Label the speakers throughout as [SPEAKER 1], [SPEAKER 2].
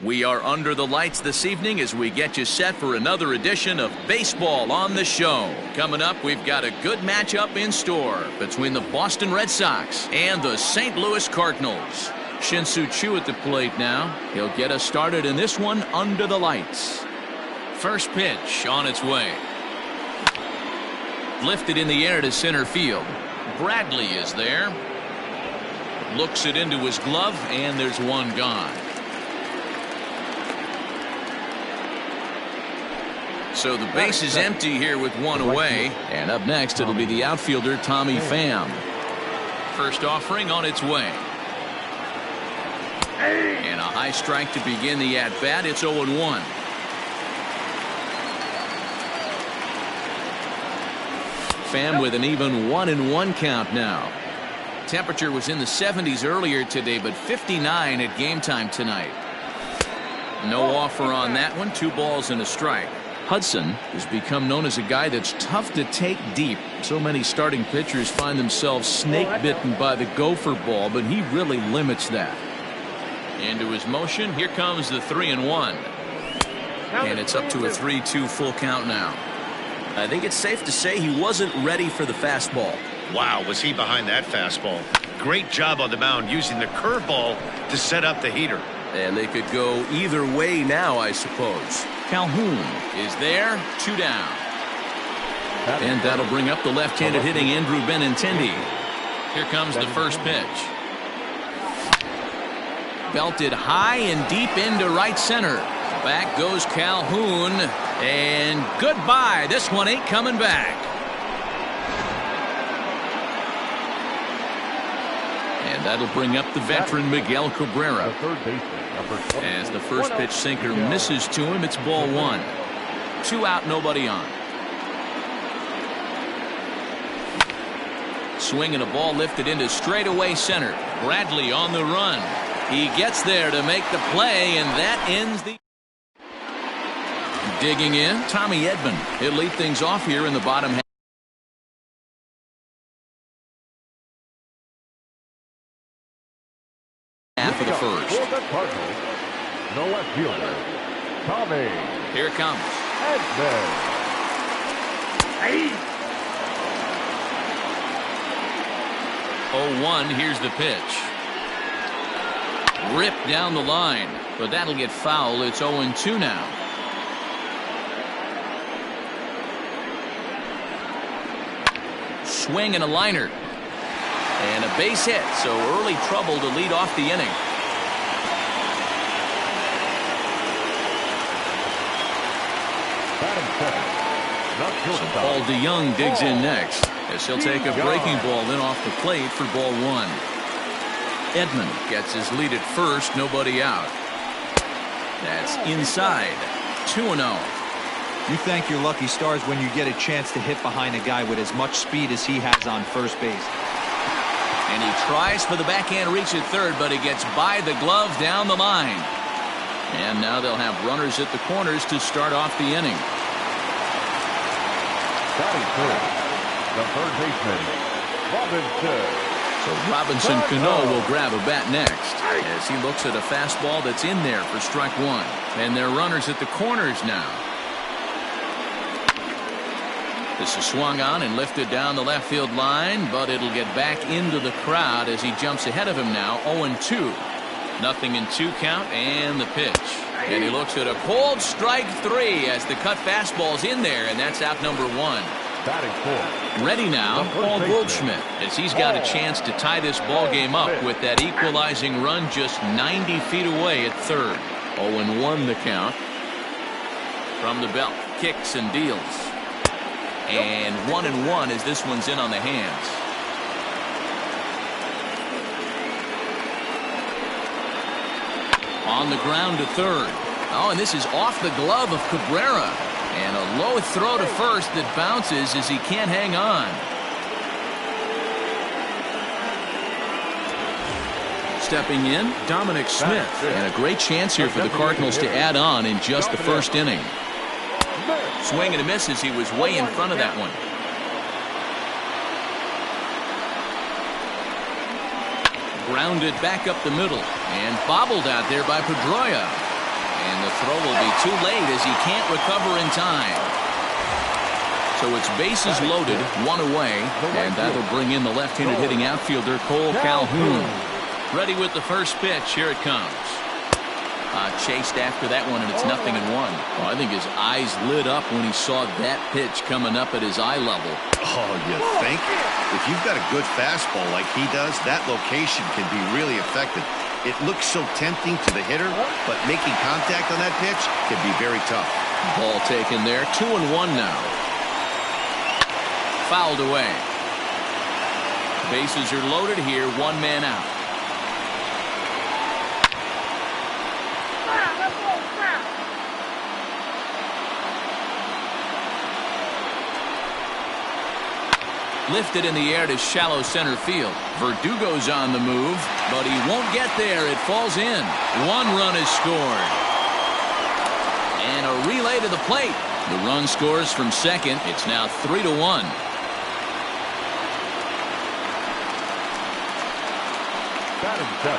[SPEAKER 1] We are under the lights this evening as we get you set for another edition of Baseball on the Show. Coming up, we've got a good matchup in store between the Boston Red Sox and the St. Louis Cardinals. Shin-Soo Choo at the plate now. He'll get us started in this one under the lights. First pitch on its way. Lifted in the air to center field. Bradley is there. Looks it into his glove, and there's one gone. So the base is empty here with one away. And up next, it'll be the outfielder, Tommy Pham. First offering on its way. And a high strike to begin the at-bat. It's 0-1. Pham with an even 1-1 count now. Temperature was in the 70s earlier today, but 59 at game time tonight. No offer on that one. 2 balls and a strike. Hudson has become known as a guy that's tough to take deep. So many starting pitchers find themselves snake bitten by the gopher ball, but he really limits that. Into his motion. Here comes the 3-1. And it's up to a 3-2 full count now. I think it's safe to say he wasn't ready for the fastball.
[SPEAKER 2] Wow, was he behind that fastball. Great job on the mound using the curveball to set up the heater.
[SPEAKER 1] And they could go either way now, I suppose. Calhoun is there. 2 down. And that'll bring up the left-handed hitting Andrew Benintendi. Here comes the first pitch. Belted high and deep into right center. Back goes Calhoun. And goodbye. This one ain't coming back. And that'll bring up the veteran Miguel Cabrera. As the first pitch sinker misses to him, it's ball 1. 2 out, nobody on. Swinging a ball lifted into straightaway center. Bradley on the run. He gets there to make the play, and that ends the... Digging in, Tommy Edman. He'll lead things off here in the bottom half of the first.
[SPEAKER 3] The left fielder, Tommy.
[SPEAKER 1] Here it comes.
[SPEAKER 3] Edman.
[SPEAKER 1] 0-1. Here's the pitch. Ripped down the line, but that'll get foul. It's 0-2 now. Swing and a liner. And a base hit, so early trouble to lead off the inning. So Paul DeYoung digs in next as he'll take a breaking ball in off the plate for ball 1. Edman gets his lead at first, nobody out. That's inside. 2-0.
[SPEAKER 4] You thank your lucky stars when you get a chance to hit behind a guy with as much speed as he has on first base.
[SPEAKER 1] And he tries for the backhand reach at third, but he gets by the glove down the line. And now they'll have runners at the corners to start off the inning.
[SPEAKER 3] Batting first, the third baseman, Robinson.
[SPEAKER 1] So Robinson Cano will grab a bat next as he looks at a fastball that's in there for strike 1. And they're runners at the corners now. This is swung on and lifted down the left field line, but it'll get back into the crowd as he jumps ahead of him now. 0-2. 0-2 count and the pitch. And he looks at a cold strike 3 as the cut fastball's in there, and that's out number 1.
[SPEAKER 3] Batting 4.
[SPEAKER 1] Ready now, Paul Goldschmidt, as he's got a chance to tie this ball game up with that equalizing run just 90 feet away at third. 0-1 the count. From the belt, kicks and deals. And 1-1 as this one's in on the hands. On the ground to third. Oh, and this is off the glove of Cabrera. And a low throw to first that bounces as he can't hang on. Stepping in, Dominic Smith. And a great chance here for the Cardinals to add on in just the first inning. Swing and a miss as he was way in front of that one. Grounded back up the middle and bobbled out there by Pedroia. And the throw will be too late as he can't recover in time. So it's bases loaded, one away, and that'll bring in the left-handed hitting outfielder Cole Calhoun. Ready with the first pitch. Here it comes. Chased after that one, and it's 0-1. Oh, I think his eyes lit up when he saw that pitch coming up at his eye level.
[SPEAKER 2] Oh, you think? If you've got a good fastball like he does, that location can be really effective. It looks so tempting to the hitter, but making contact on that pitch can be very tough.
[SPEAKER 1] Ball taken there. 2-1 now. Fouled away. Bases are loaded here. One man out. Lifted in the air to shallow center field. Verdugo's on the move, but he won't get there. It falls in. One run is scored. And a relay to the plate. The run scores from second. It's now 3-1.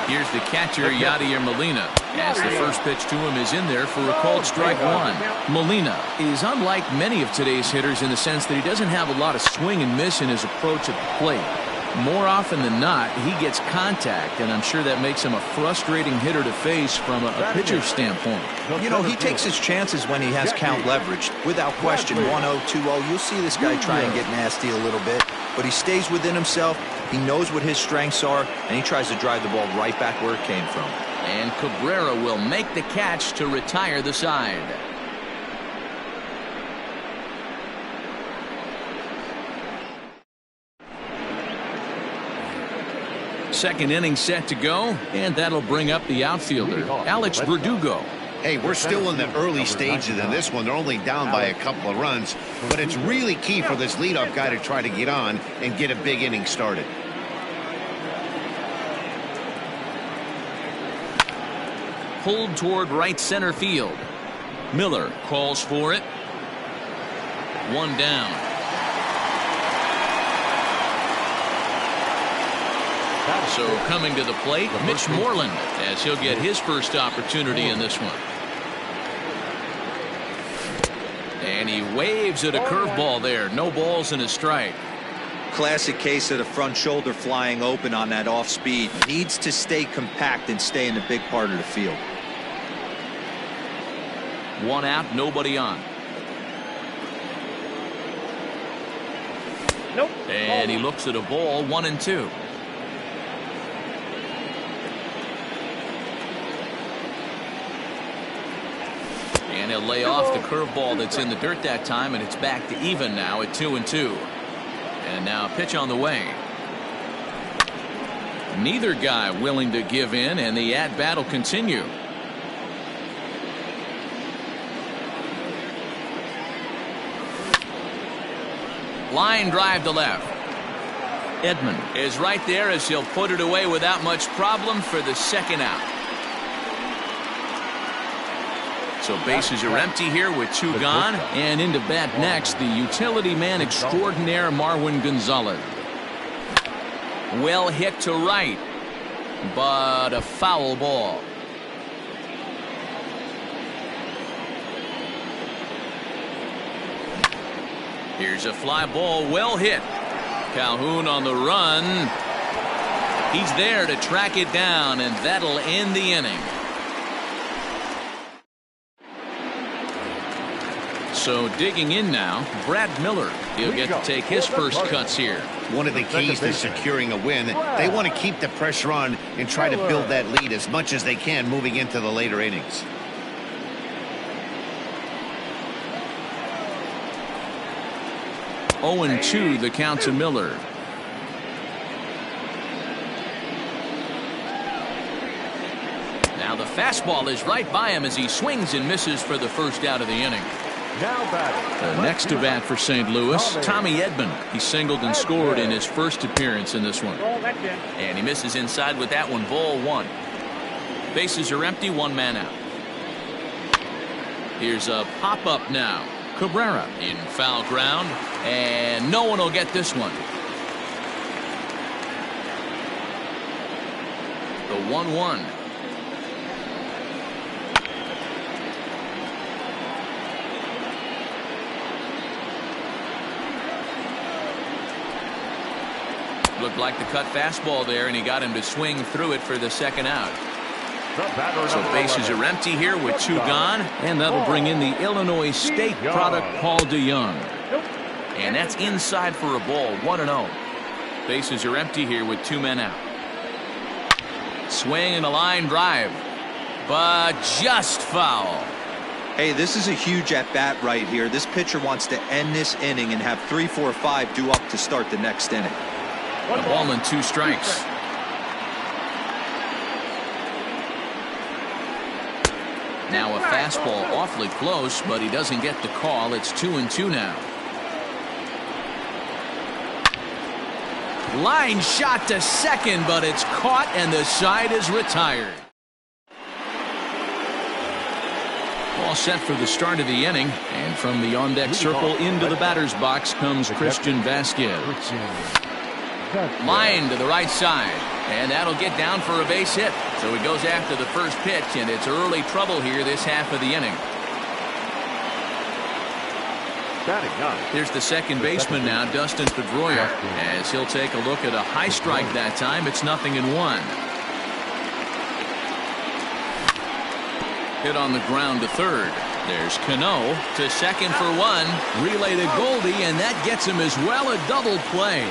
[SPEAKER 1] Here's the catcher, Yadier Molina, as the first pitch to him is in there for a called strike one. Molina is unlike many of today's hitters in the sense that he doesn't have a lot of swing and miss in his approach at the plate. More often than not, he gets contact, and I'm sure that makes him a frustrating hitter to face from a pitcher's standpoint.
[SPEAKER 4] You know, he takes his chances when he has count leveraged. Without question, 1-0, 2-0, you'll see this guy try and get nasty a little bit, but he stays within himself. He knows what his strengths are, and he tries to drive the ball right back where it came from.
[SPEAKER 1] And Cabrera will make the catch to retire the side. Second inning set to go, and that'll bring up the outfielder, Alex Verdugo.
[SPEAKER 2] Hey, we're still in the early stages of this one. They're only down by a couple of runs, but it's really key for this leadoff guy to try to get on and get a big inning started.
[SPEAKER 1] Pulled toward right center field. Miller calls for it. One down. So coming to the plate, Mitch Moreland, as he'll get his first opportunity in this one. And he waves at a curveball there. No balls and a strike.
[SPEAKER 4] Classic case of the front shoulder flying open on that off speed. Needs to stay compact and stay in the big part of the field.
[SPEAKER 1] One out, nobody on.
[SPEAKER 5] Nope.
[SPEAKER 1] And he looks at a ball, 1-2. And he'll lay off the curveball that's in the dirt that time, and it's back to even now at 2-2. And now a pitch on the way. Neither guy willing to give in, and the at-bat will continue. Line drive to left. Edman is right there as he'll put it away without much problem for the second out. So bases are empty here with two gone, and into bat next, the utility man extraordinaire Marwin Gonzalez. Well hit to right, but a foul ball. Here's a fly ball, well hit. Calhoun on the run. He's there to track it down, and that'll end the inning. So digging in now, Brad Miller. He'll get to take his first cuts here.
[SPEAKER 2] One of the keys to securing a win, they want to keep the pressure on and try to build that lead as much as they can moving into the later innings.
[SPEAKER 1] Oh, 0-2 the count to Miller. Now the fastball is right by him as he swings and misses for the first out of the inning. Next to bat for St. Louis, Tommy Edman. He singled and scored in his first appearance in this one. And he misses inside with that one, ball one. Bases are empty, one man out. Here's a pop-up now. Cabrera in foul ground, and no one will get this one. The 1-1. Looked like the cut fastball there, and he got him to swing through it for the second out. So bases are empty here with 2 gone, and that'll bring in the Illinois State product, Paul DeYoung. And that's inside for a ball, 1-0. Bases are empty here with 2 men out. Swing and a line drive, but just foul.
[SPEAKER 4] Hey, this is a huge at-bat right here. This pitcher wants to end this inning and have 3, 4, 5 due up to start the next inning.
[SPEAKER 1] A ball and 2 strikes. Now a fastball awfully close, but he doesn't get the call. It's 2-2 now. Line shot to second, but it's caught and the side is retired. All set for the start of the inning, and from the on-deck circle into the batter's box comes Christian Vasquez. Line to the right side, and that'll get down for a base hit. So he goes after the first pitch, and it's early trouble here this half of the inning. Here's the second baseman now, Dustin Pedroia, as he'll take a look at a high strike that time. It's 0-1. Hit on the ground to third. There's Cano to second for 1. Relay to Goldie, and that gets him as well, a double play.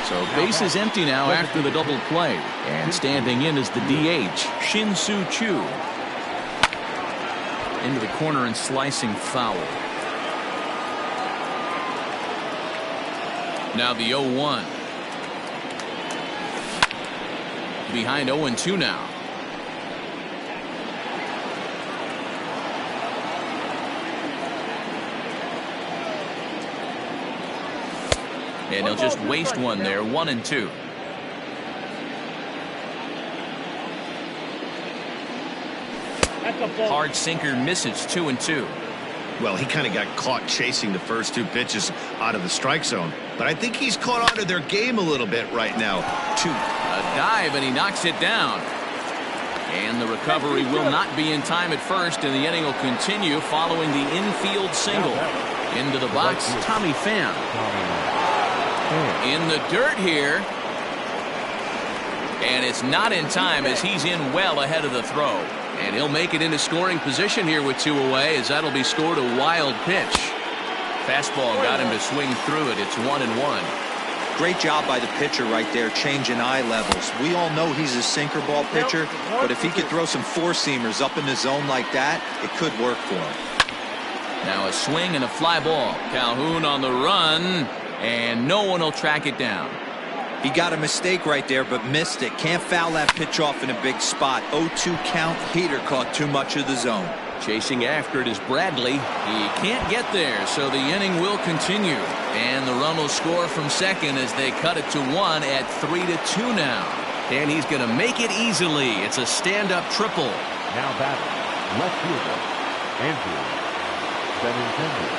[SPEAKER 1] So base is empty now after the double play, and standing in is the DH, Shin-Soo Choo. Into the corner and slicing foul. Now the 0-1. Behind 0-2 now. And he'll just waste one there, 1-2. Hard sinker misses, 2-2.
[SPEAKER 2] Well, he kind of got caught chasing the first 2 pitches out of the strike zone. But I think he's caught on to their game a little bit right now.
[SPEAKER 1] A dive, and he knocks it down. And the recovery will not be in time at first, and the inning will continue following the infield single. Into the box, Tommy Pham. In the dirt here. And it's not in time as he's in well ahead of the throw. And he'll make it into scoring position here with 2 away, as that'll be scored a wild pitch. Fastball got him to swing through it. It's 1-1.
[SPEAKER 4] Great job by the pitcher right there, changing eye levels. We all know he's a sinker ball pitcher, but if he could throw some 4-seamers up in the zone like that, it could work for him.
[SPEAKER 1] Now a swing and a fly ball. Calhoun on the run, and no one will track it down.
[SPEAKER 4] He got a mistake right there, but missed it. Can't foul that pitch off in a big spot. 0-2 count. Heater caught too much of the zone.
[SPEAKER 1] Chasing after it is Bradley. He can't get there, so the inning will continue. And the run will score from second as they cut it to 1 at 3-2 now. And he's going to make it easily. It's a stand-up triple.
[SPEAKER 3] Now batting, left fielder, Andrew Benintendi.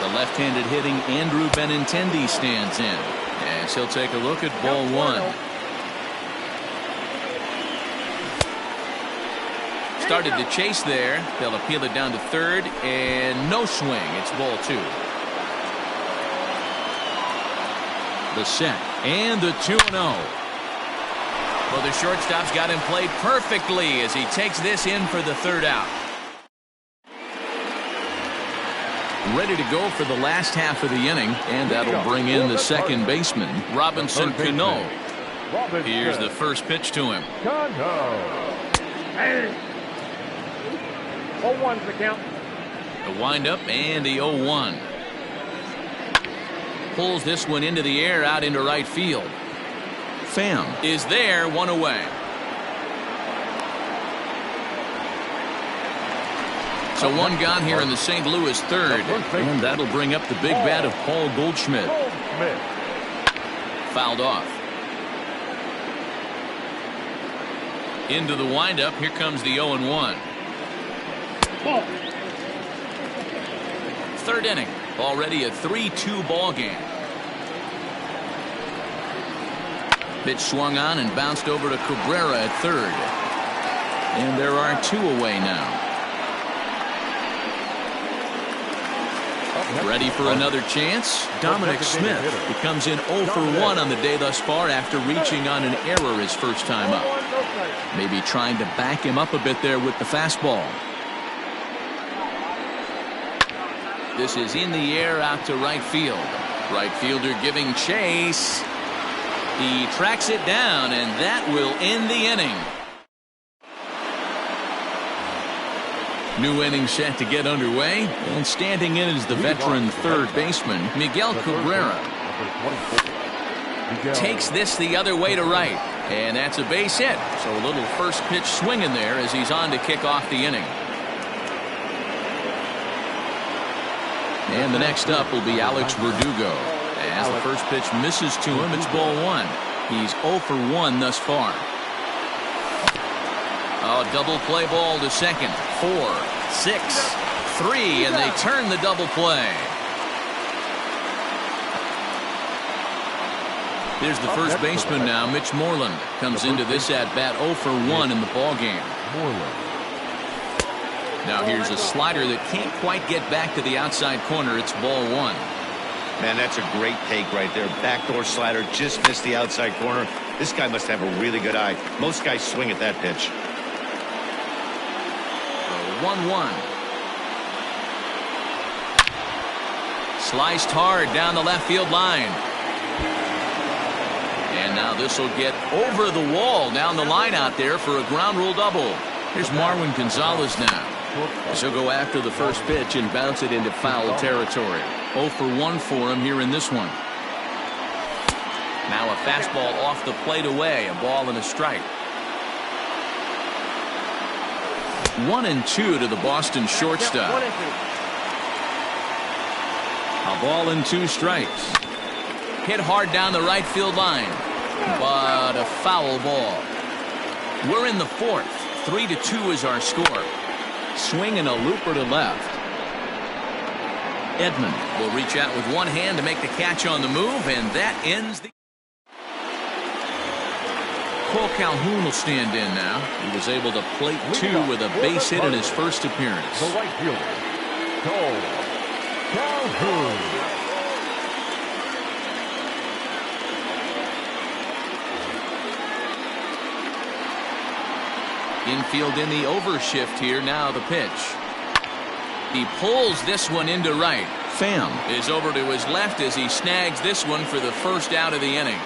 [SPEAKER 1] The left-handed hitting Andrew Benintendi stands in, as he'll take a look at ball 1. Started to chase there. They'll appeal it down to third, and no swing. It's ball 2. The set, and the 2-0. Well, the shortstop's got him played perfectly as he takes this in for the third out. Ready to go for the last half of the inning, and that'll bring in the second baseman, Robinson Cano. Here's the first pitch to him.
[SPEAKER 3] 0-1's the count.
[SPEAKER 1] The windup and the 0-1. Pulls this one into the air out into right field. Pham is there, 1 away. So 1 gone here in the St. Louis third, and that'll bring up the big bat of Paul Goldschmidt. Fouled off. Into the windup, here comes the 0-1. Third inning, already a 3-2 ball game. Pitch swung on and bounced over to Cabrera at third. And there are 2 away now. Ready for another chance? Dominic Smith, who comes in 0 for 1 on the day thus far after reaching on an error his first time up. Maybe trying to back him up a bit there with the fastball. This is in the air out to right field. Right fielder giving chase. He tracks it down, and that will end the inning. New inning set to get underway, and standing in is the veteran third baseman, Miguel Cabrera. Takes this the other way to right, and that's a base hit. So a little first pitch swing in there as he's on to kick off the inning. And the next up will be Alex Verdugo. As the first pitch misses to him, it's ball 1. He's 0 for 1 thus far. Oh, double play ball to second. 4, 6, 3, and they turn the double play. Here's the first baseman now, Mitch Moreland. Comes into this at-bat 0 for 1 in the ballgame. Now here's a slider that can't quite get back to the outside corner. It's ball 1.
[SPEAKER 2] Man, that's a great take right there. Backdoor slider just missed the outside corner. This guy must have a really good eye. Most guys swing at that pitch.
[SPEAKER 1] 1-1. Sliced hard down the left field line. And now this will get over the wall down the line out there for a ground rule double. Here's Marwin Gonzalez now. So go after the first pitch and bounce it into foul territory. 0 for 1 for him here in this one. Now a fastball off the plate away. A ball and a strike. 1-2 to the Boston shortstop. A ball and 2 strikes. Hit hard down the right field line, but a foul ball. We're in the 4th. 3-2 is our score. Swing and a looper to left. Edman will reach out with one hand to make the catch on the move, and that ends the. Cole Calhoun will stand in now. He was able to plate 2 with a base hit in his first appearance.
[SPEAKER 3] The right fielder, Cole Calhoun.
[SPEAKER 1] Infield in the overshift here. Now the pitch. He pulls this one into right. Pham is over to his left as he snags this one for the first out of the inning.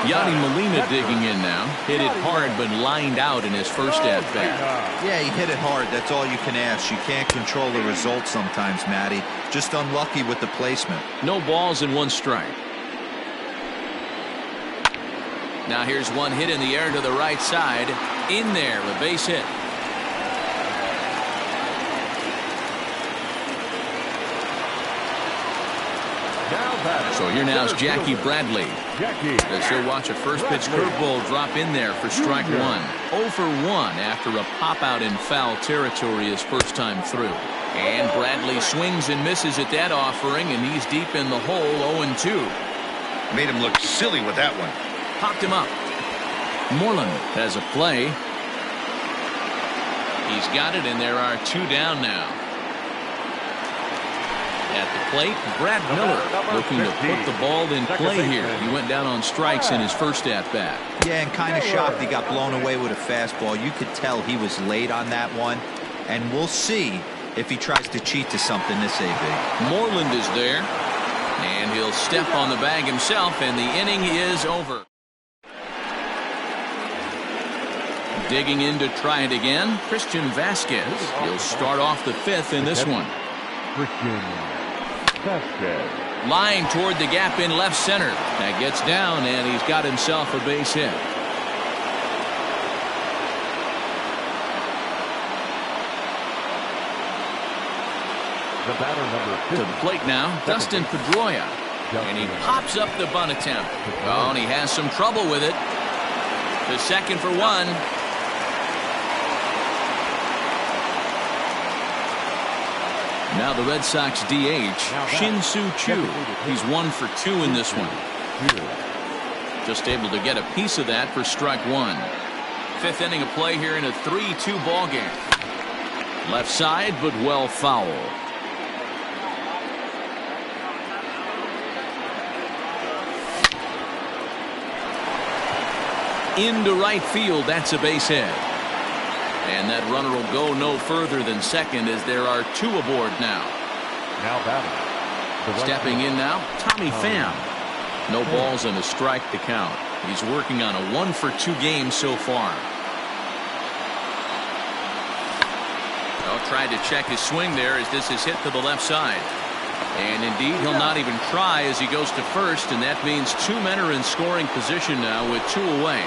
[SPEAKER 1] Yadi Molina digging in now. Hit it hard but lined out in his first at-bat.
[SPEAKER 4] Yeah, he hit it hard. That's all you can ask. You can't control the result sometimes, Matty. Just unlucky with the placement.
[SPEAKER 1] No balls and 1 strike. Now here's one hit in the air to the right side. In there, a base hit. So here now is Jackie Bradley. As he'll watch a first pitch curveball drop in there for strike 1. 0 for 1 after a pop out in foul territory his first time through. And Bradley swings and misses at that offering, and he's deep in the hole. 0-2.
[SPEAKER 2] Made him look silly with that one.
[SPEAKER 1] Popped him up. Moreland has a play. He's got it, and there are 2 down now. At the plate, Brad Miller looking to put the ball in play here. He went down on strikes in his first at-bat.
[SPEAKER 4] Yeah, and kind of shocked he got blown away with a fastball. You could tell he was late on that one. And we'll see if he tries to cheat to something this AB.
[SPEAKER 1] Moreland is there. And he'll step on the bag himself, and the inning is over. Digging in to try it again, Christian Vasquez. He'll start off the 5th in this one.
[SPEAKER 3] Christian Vasquez.
[SPEAKER 1] Line toward the gap in left center. That gets down, and he's got himself a base hit.
[SPEAKER 3] The batter number 50.
[SPEAKER 1] To the plate now, Dustin Pedroia. And he pops up the bunt attempt. Oh, and he has some trouble with it. The second for 1. Now the Red Sox DH, Shin-Soo Choo. He's 1 for 2 in this one. Just able to get a piece of that for strike 1. 5th inning of play here in a 3-2 ball game. Left side, but well foul. Into right field, that's a base hit. And that runner will go no further than second as there are two aboard now.
[SPEAKER 3] Now batting.
[SPEAKER 1] Stepping in now, Tommy Pham. No balls and a strike to count. He's working on a 1-for-2 game so far. Well, tried to check his swing there as this is hit to the left side. And indeed, he'll not even try as he goes to first, and that means two men are in scoring position now with two away.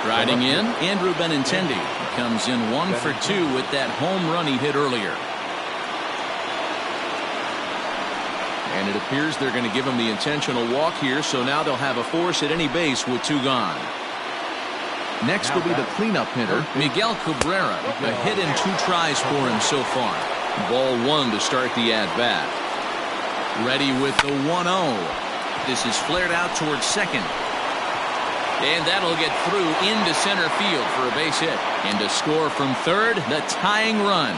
[SPEAKER 1] Striding in, Andrew Benintendi. He comes in 1-for-2 with that home run he hit earlier. And it appears they're going to give him the intentional walk here, so now they'll have a force at any base with two gone. Next will be the cleanup hitter, Miguel Cabrera. A hit and two tries for him so far. Ball one to start the at-bat. Ready with the 1-0. This is flared out towards second. And that'll get through into center field for a base hit. And to score from third, the tying run.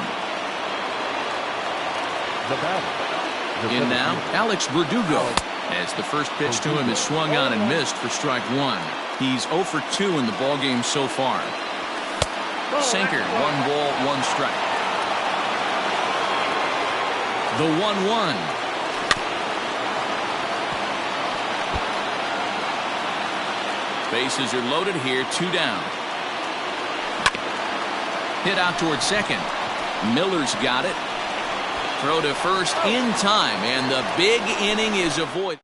[SPEAKER 1] In now, Alex Verdugo. As the first pitch to him is swung on and missed for strike one. He's 0-for-2 in the ballgame so far. Sinker, 1 ball, 1 strike. The 1-1. Bases are loaded here, 2 down. Hit out towards second. Miller's got it. Throw to first in time, and the big inning is avoided.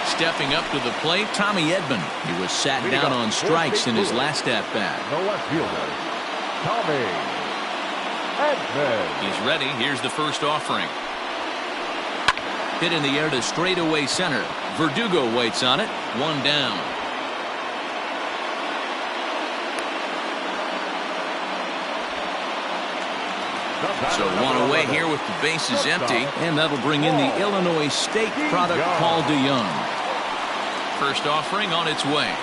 [SPEAKER 1] Stepping up to the plate, Tommy Edman. He was sat down on strikes in his last at-bat.
[SPEAKER 3] No left fielder, Tommy Edman.
[SPEAKER 1] He's ready. Here's the first offering. Hit in the air to straightaway center. Verdugo waits on it. 1 down. So 1 away here with the bases empty, and that'll bring in the Illinois State product, Paul DeYoung. First offering on its way.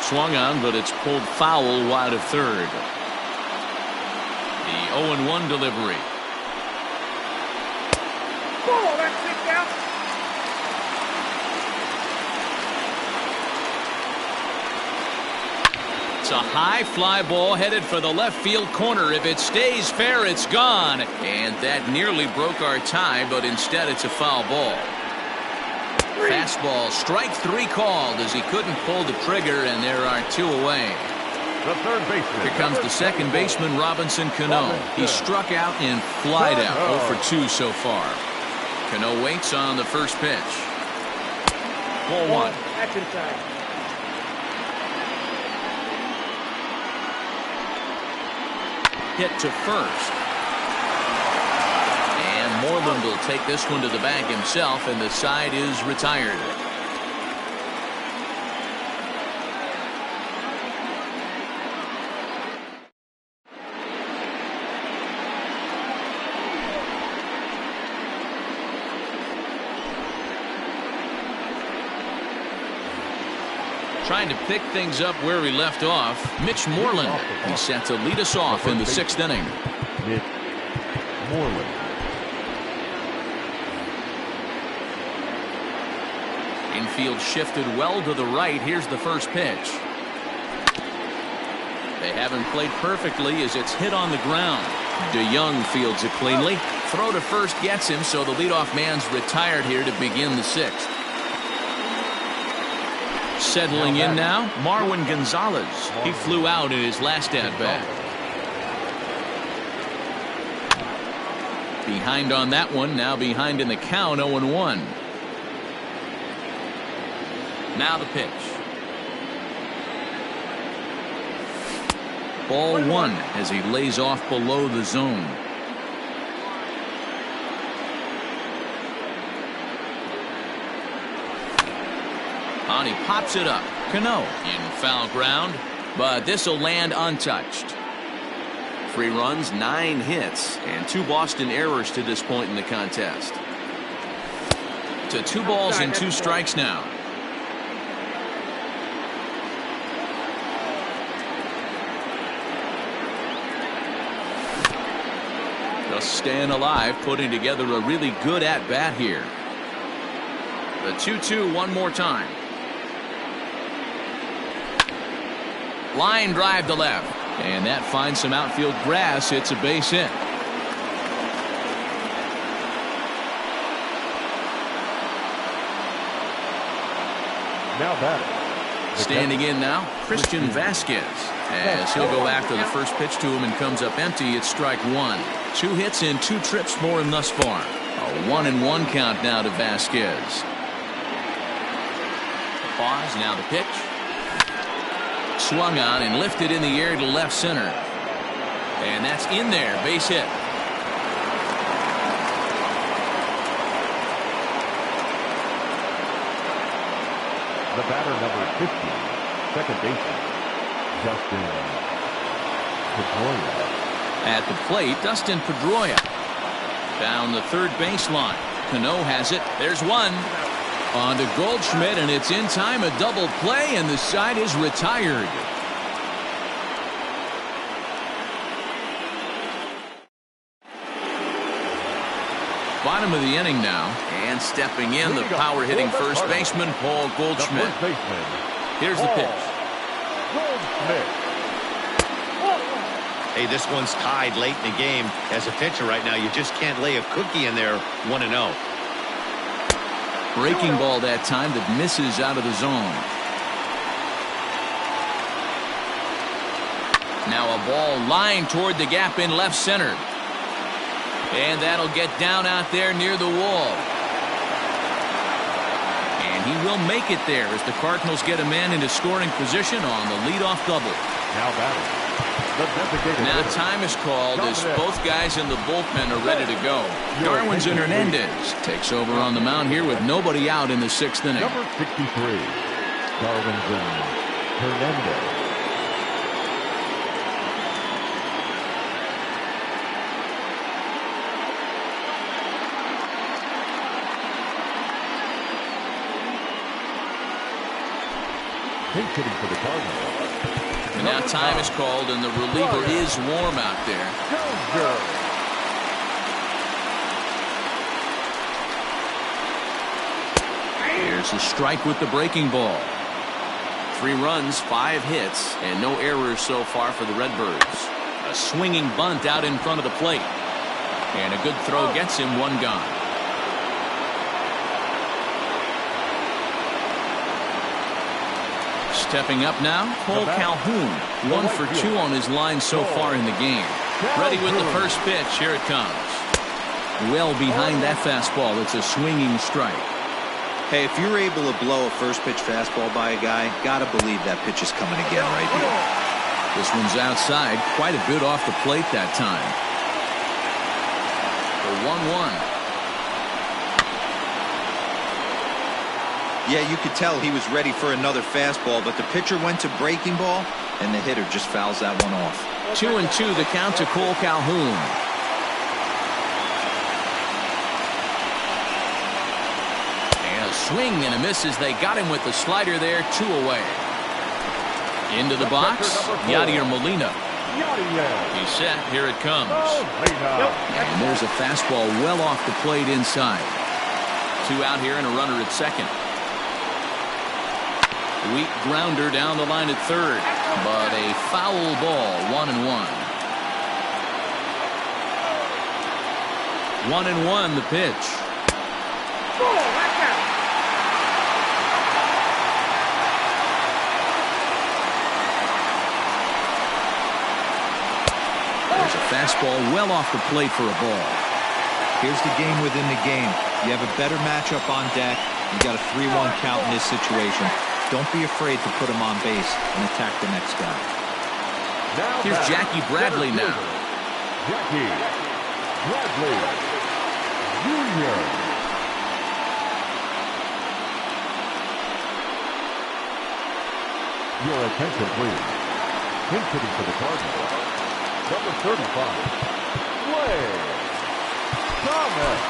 [SPEAKER 1] Swung on, but it's pulled foul wide of third. The 0-1 delivery. It's a high fly ball headed for the left field corner. If it stays fair, it's gone. And that nearly broke our tie, but instead it's a foul ball. Fastball, strike 3 called as he couldn't pull the trigger, and there are 2 away.
[SPEAKER 3] The third baseman.
[SPEAKER 1] Here comes the second baseman, Robinson Cano. He struck out and flied out. 0-for-2 so far. Cano waits on the first pitch. Ball 1.
[SPEAKER 5] Action time.
[SPEAKER 1] Hit to first. And Moreland will take this one to the bag himself, and the side is retired. Trying to pick things up where we left off, Mitch Moreland. He's set to lead us off in the 6th inning.
[SPEAKER 3] Mitch Moreland.
[SPEAKER 1] Infield shifted well to the right. Here's the first pitch. They haven't played perfectly as it's hit on the ground. DeYoung fields it cleanly. Throw to first gets him, so the leadoff man's retired here to begin the 6th. Settling in now, Marwin Gonzalez. He flew out in his last at-bat. Behind on that one, now behind in the count, 0-1. Now the pitch. Ball 1 as he lays off below the zone. On he pops it up. Cano in foul ground, but this will land untouched. 3 runs, 9 hits, and 2 Boston errors to this point in the contest. To 2 balls and 2 strikes now. Just staying alive, putting together a really good at-bat here. The 2-2 one more time. Line drive to left. And that finds some outfield grass. It's a base hit.
[SPEAKER 3] Now batting.
[SPEAKER 1] Standing in now, Christian Vasquez. As he'll go after the first pitch to him and comes up empty, it's strike one. 2 hits in 2 trips for him thus far. A 1-1 count now to Vasquez. Pause, now the pitch. Swung on and lifted in the air to left center. And that's in there, base hit.
[SPEAKER 3] The batter, number 50, second baseman, Dustin Pedroia.
[SPEAKER 1] At the plate, Dustin Pedroia. Down the third baseline. Cano has it. There's one. On to Goldschmidt, and it's in time. A double play, and the side is retired. Bottom of the inning now, and stepping in, the power-hitting first baseman, Paul Goldschmidt. Here's the pitch.
[SPEAKER 3] Goldschmidt.
[SPEAKER 2] Hey, this one's tied late in the game. As a pitcher right now, you just can't lay a cookie in there 1-0.
[SPEAKER 1] Breaking ball that time that misses out of the zone. Now a ball lined toward the gap in left center. And that'll get down out there near the wall. And he will make it there as the Cardinals get a man into scoring position on the leadoff double.
[SPEAKER 3] Now batting.
[SPEAKER 1] Now time is called as both guys in the bullpen are ready to go. Darwin's and Hernandez takes over on the mound here with nobody out in the 6th inning.
[SPEAKER 3] Number 63, Darwin's and Hernandez. Pinch hitting for the Cardinals.
[SPEAKER 1] And now time is called, and the reliever is warm out there. Here's a strike with the breaking ball. 3 runs, 5 hits, and no errors so far for the Redbirds. A swinging bunt out in front of the plate. And a good throw gets him 1 gone. Stepping up now, Cole Calhoun. 1 for 2 on his line so far in the game. Ready with the first pitch. Here it comes. Well behind that fastball. It's a swinging strike.
[SPEAKER 4] Hey, if you're able to blow a first pitch fastball by a guy, gotta believe that pitch is coming again right here.
[SPEAKER 1] This one's outside. Quite a bit off the plate that time. The 1-1.
[SPEAKER 4] Yeah, you could tell he was ready for another fastball, but the pitcher went to breaking ball, and the hitter just fouls that one off.
[SPEAKER 1] 2-2 the count to Cole Calhoun. And a swing and a miss as they got him with the slider there. 2 away. Into the box, Yadier Molina. He's set. Here it comes. And there's a fastball well off the plate inside. 2 out here and a runner at second. Weak grounder down the line at third, but a foul ball. 1-1. 1-1 the pitch. There's a fastball well off the plate for a ball.
[SPEAKER 4] Here's the game within the game. You have a better matchup on deck. You got a 3-1 count in this situation. Don't be afraid to put him on base and attack the next guy.
[SPEAKER 1] Here's Jackie Bradley now.
[SPEAKER 3] Jackie Bradley Jr. Your attention, please. Pinch hitting for the Cardinals. Number 35, Wade Thomas.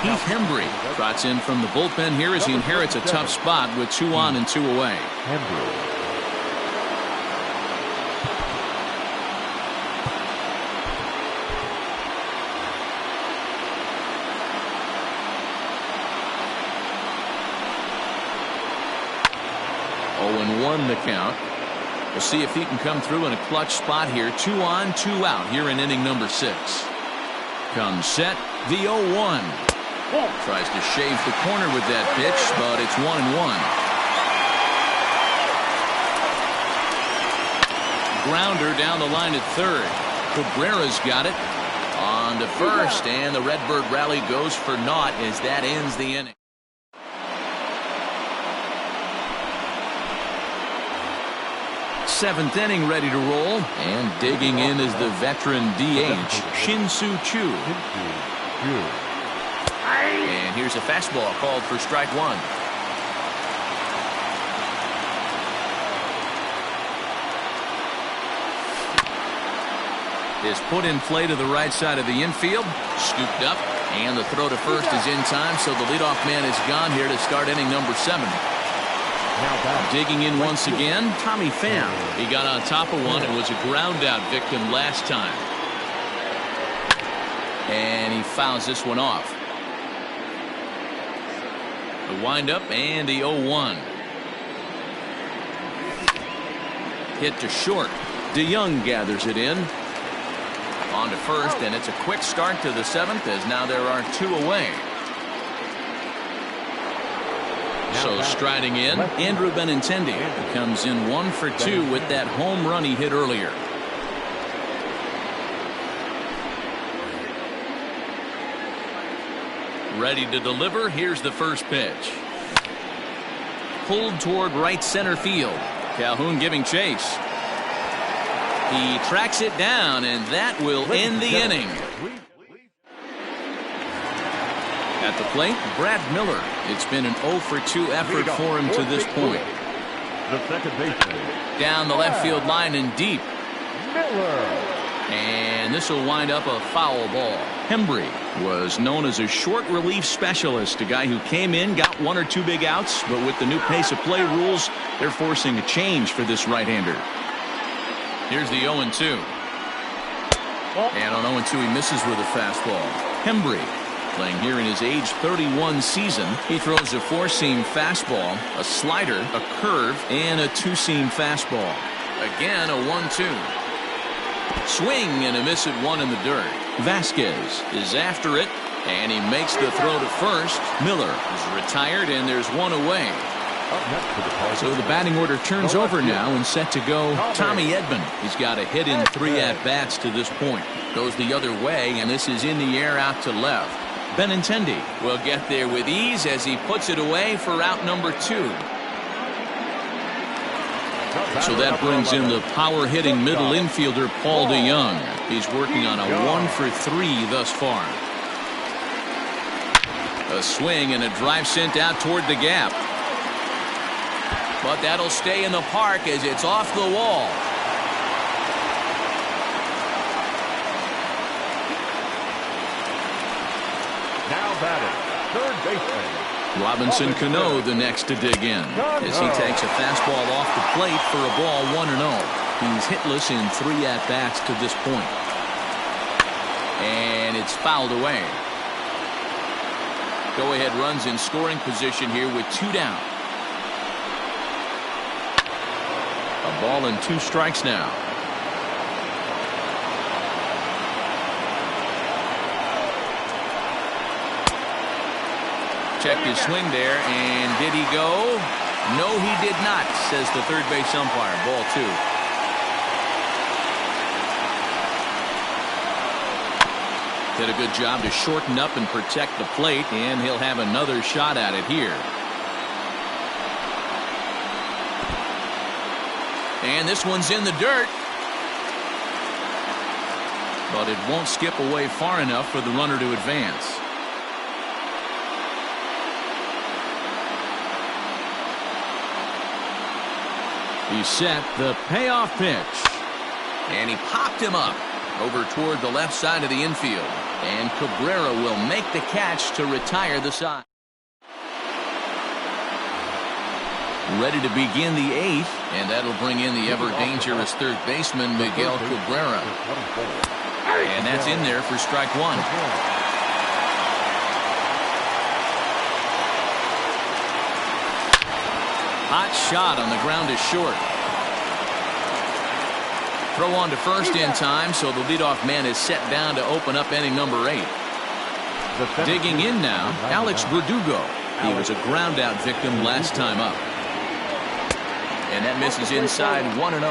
[SPEAKER 1] Heath Hembry trots in from the bullpen here as he inherits a tough spot with 2 on and 2 away.
[SPEAKER 3] Hembry.
[SPEAKER 1] 2-1 the count. We'll see if he can come through in a clutch spot here. 2 on, 2 out here in inning number 6. Comes set, the 0-1. Tries to shave the corner with that pitch, but it's 1-1. Grounder down the line at third. Cabrera's got it on to first, and the Redbird rally goes for naught as that ends the inning. Seventh inning ready to roll, and digging in is the veteran DH Shin-Soo Choo. And here's a fastball called for strike 1. Is put in play to the right side of the infield, scooped up, and the throw to first is in time, so the leadoff man is gone here to start inning number 7. Digging in once again, Tommy Pham. He got on top of one and was a ground out victim last time. And he fouls this one off. The windup and the 0-1. Hit to short. DeYoung gathers it in. On to first, and it's a quick start to the 7th as now there are 2 away. So striding in, Andrew Benintendi comes in 1 for 2 with that home run he hit earlier. Ready to deliver. Here's the first pitch. Pulled toward right center field. Calhoun giving chase. He tracks it down, and that will end the inning. At the plate, Brad Miller. It's been an 0 for 2 effort for him to this point.
[SPEAKER 3] The second baseman.
[SPEAKER 1] Down the left field line and deep.
[SPEAKER 3] Miller.
[SPEAKER 1] And this will wind up a foul ball. Hembree was known as a short relief specialist, a guy who came in, got 1 or 2 big outs, but with the new pace of play rules, they're forcing a change for this right-hander. Here's the 0-2. And on 0-2 he misses with a fastball. Hembree, playing here in his age 31 season, he throws a 4-seam fastball, a slider, a curve, and a 2-seam fastball. Again a 1-2. Swing and a miss at 1 in the dirt. Vasquez is after it, and he makes the throw to first. Miller is retired, and there's 1 away. So the batting order turns over now and set to go Tommy Edman. He's got a hit in 3 at-bats to this point. Goes the other way, and this is in the air out to left. Benintendi will get there with ease as he puts it away for out number 2. So that brings in the power-hitting middle infielder Paul DeYoung. He's working on a 1 for 3 thus far. A swing and a drive sent out toward the gap. But that'll stay in the park as it's off the wall.
[SPEAKER 3] Now batting, third baseman.
[SPEAKER 1] Robinson Cano the next to dig in as he takes a fastball off the plate for a ball 1-0. He's hitless in 3 at-bats to this point. And it's fouled away. Go-ahead runs in scoring position here with 2 down. A ball and 2 strikes now. Checked his swing there, and did he go? No, he did not, says the third base umpire. Ball 2. Did a good job to shorten up and protect the plate, and he'll have another shot at it here. And this one's in the dirt. But it won't skip away far enough for the runner to advance. He set the payoff pitch. And he popped him up over toward the left side of the infield. And Cabrera will make the catch to retire the side. Ready to begin the 8th, and that'll bring in the ever-dangerous third baseman, Miguel Cabrera. And that's in there for strike 1. Hot shot on the ground is short. Throw on to first in time, so the leadoff man is set down to open up inning number 8. Digging in now, Alex Verdugo. He was a ground out victim last time up. And that misses inside 1-0.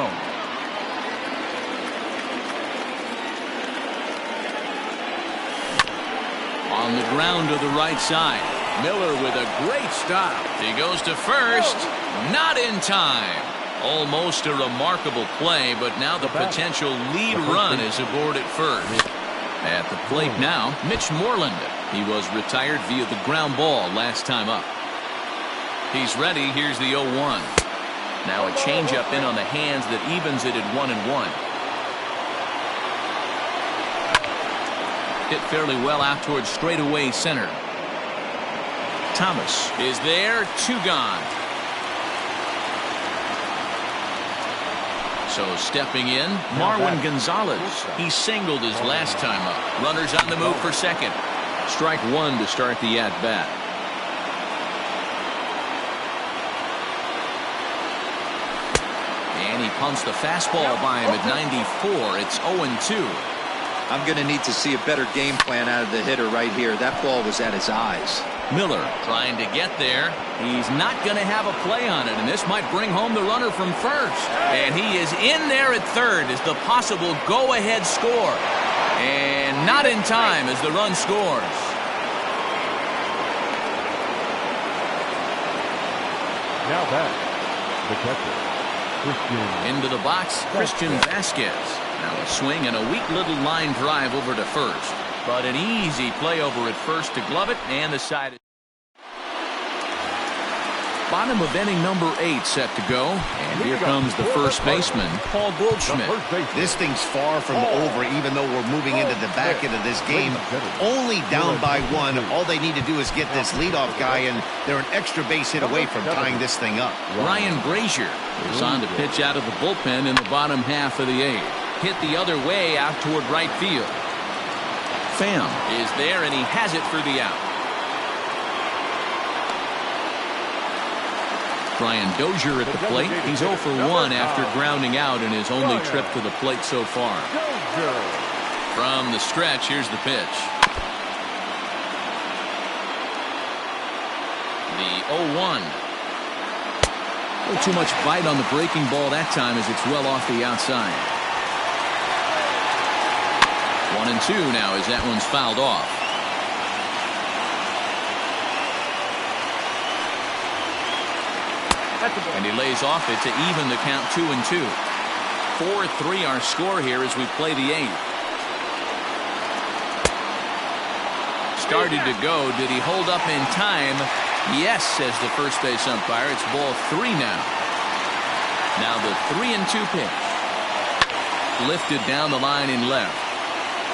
[SPEAKER 1] On the ground to the right side. Miller with a great stop. He goes to first. Not in time. Almost a remarkable play, but now the potential lead run is aboard at first. At the plate now, Mitch Moreland. He was retired via the ground ball last time up. He's ready. Here's the 0-1. Now a changeup in on the hands that evens it at 1-1. Hit fairly well out towards straightaway center. Thomas is there. 2 gone. So stepping in, Marwin Gonzalez. He singled his last time up. Runners on the move for second. Strike 1 to start the at-bat. And he punts the fastball by him at 94. It's 0-2.
[SPEAKER 4] I'm going to need to see a better game plan out of the hitter right here. That ball was at his eyes.
[SPEAKER 1] Miller trying to get there. He's not going to have a play on it, and this might bring home the runner from first. And he is in there at third as the possible go-ahead score. And not in time as the run scores.
[SPEAKER 3] Now back, the catcher, Christian.
[SPEAKER 1] Into the box, Christian Vasquez. Now a swing and a weak little line drive over to first. But an easy play over at first to glove it, and the side is bottom of inning number 8 set to go. And here comes the first baseman, Paul Goldschmidt.
[SPEAKER 2] This thing's far from over, even though we're moving into the back end of this game. Only down by 1. All they need to do is get this leadoff guy, and they're an extra base hit away from tying this thing up.
[SPEAKER 1] Ryan Brazier is on to pitch out of the bullpen in the bottom half of the 8th. Hit the other way out toward right field. Pham is there, and he has it for the out. Brian Dozier at the plate. He's 0 for 1 after grounding out in his only trip to the plate so far. From the stretch, here's the pitch. The 0-1. A little too much bite on the breaking ball that time as it's well off the outside. 1-2 now as that one's fouled off. And he lays off it to even the count 2-2. 4-3 our score here as we play the 8th. Started to go. Did he hold up in time? Yes, says the first base umpire. It's ball 3 now. Now the 3-2 pitch. Lifted down the line in left.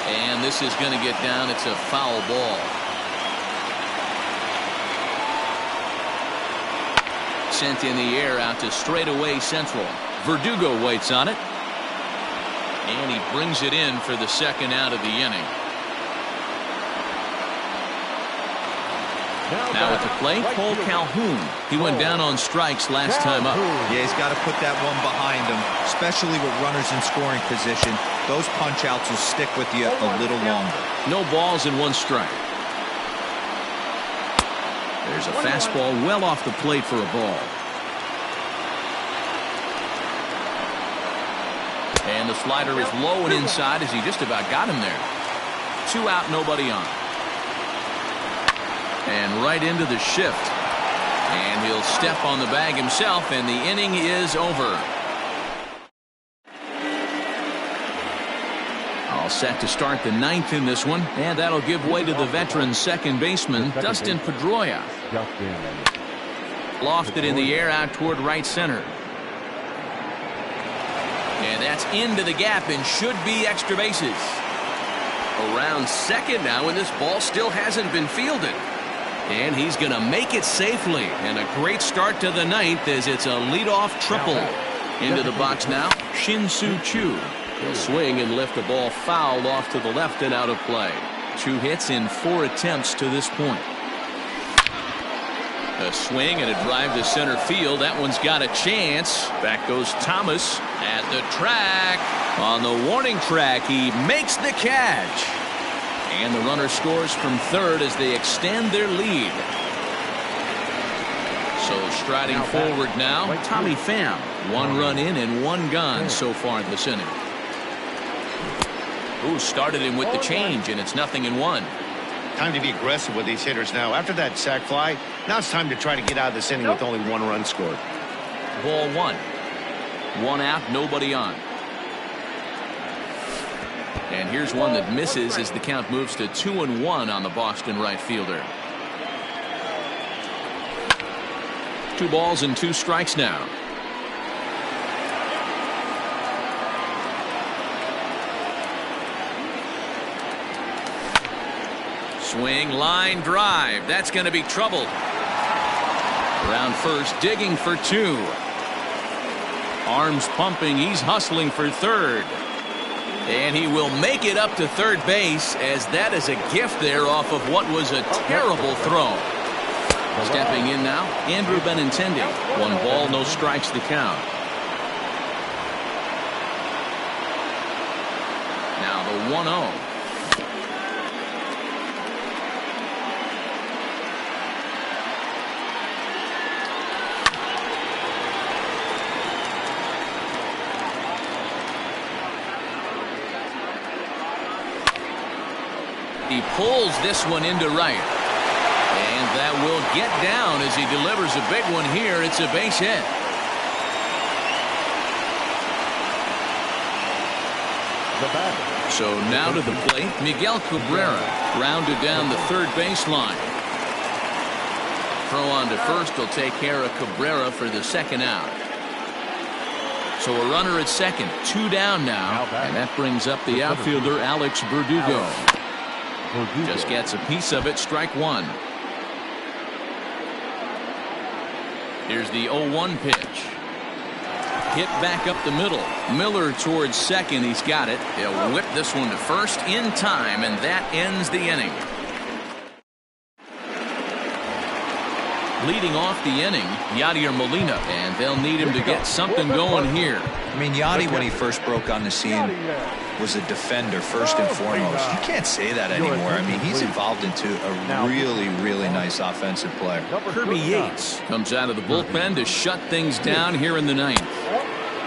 [SPEAKER 1] And this is going to get down. It's a foul ball. Sent in the air out to straightaway central. Verdugo waits on it. And he brings it in for the second out of the inning. Now at the plate, Cole Calhoun. He went down on strikes last time up.
[SPEAKER 4] Yeah, he's got to put that one behind him, especially with runners in scoring position. Those punch-outs will stick with you a little longer.
[SPEAKER 1] No balls and 1 strike. There's a fastball well off the plate for a ball. And the slider is low and inside as he just about got him there. 2 out, nobody on. And right into the shift. And he'll step on the bag himself, and the inning is over. All set to start the 9th in this one, and that'll give way to the veteran second baseman, Dustin Pedroia. Lofted in the air out toward right center. And that's into the gap and should be extra bases. Around second now, and this ball still hasn't been fielded. And he's going to make it safely. And a great start to the 9th as it's a leadoff triple. Into the box now, Shin-Soo Choo. He'll swing and lift the ball fouled off to the left and out of play. 2 hits in 4 attempts to this point. A swing and a drive to center field. That one's got a chance. Back goes Thomas at the track. On the warning track, he makes the catch. And the runner scores from third as they extend their lead. So striding forward now, Tommy Pham. 1 run in and 1 gone so far this inning. Ooh, started him with the change, and it's 0-1.
[SPEAKER 2] Time to be aggressive with these hitters now. After that sac fly, now it's time to try to get out of this inning with only 1 run scored.
[SPEAKER 1] Ball 1. 1 out, nobody on. And here's one that misses as the count moves to 2-1 on the Boston right fielder. 2 balls and 2 strikes now. Swing, line drive. That's going to be trouble. Around first, digging for 2. Arms pumping. He's hustling for third. And he will make it up to third base, as that is a gift there off of what was a terrible throw. Stepping in now, Andrew Benintendi. 1 ball, no strikes the count. Now the 1-0. He pulls this one into right. And that will get down as he delivers a big one here. It's a base hit. So now to the plate, Miguel Cabrera, rounded down the third baseline. Throw on to first will take care of Cabrera for the 2nd out. So a runner at second, 2 down now, and that brings up the outfielder Alex Verdugo. Just gets a piece of it, strike 1. Here's the 0-1 pitch. Hit back up the middle. Miller towards second. He's got it. He'll whip this one to first in time, and that ends the inning. Leading off the inning, Yadier Molina, and they'll need him to get something going here.
[SPEAKER 4] I mean, Yadi, when he first broke on the scene, was a defender first and foremost. You can't say that anymore. I mean, he's evolved into a really, really nice offensive player.
[SPEAKER 1] Kirby Yates comes out of the bullpen to shut things down here in the 9th.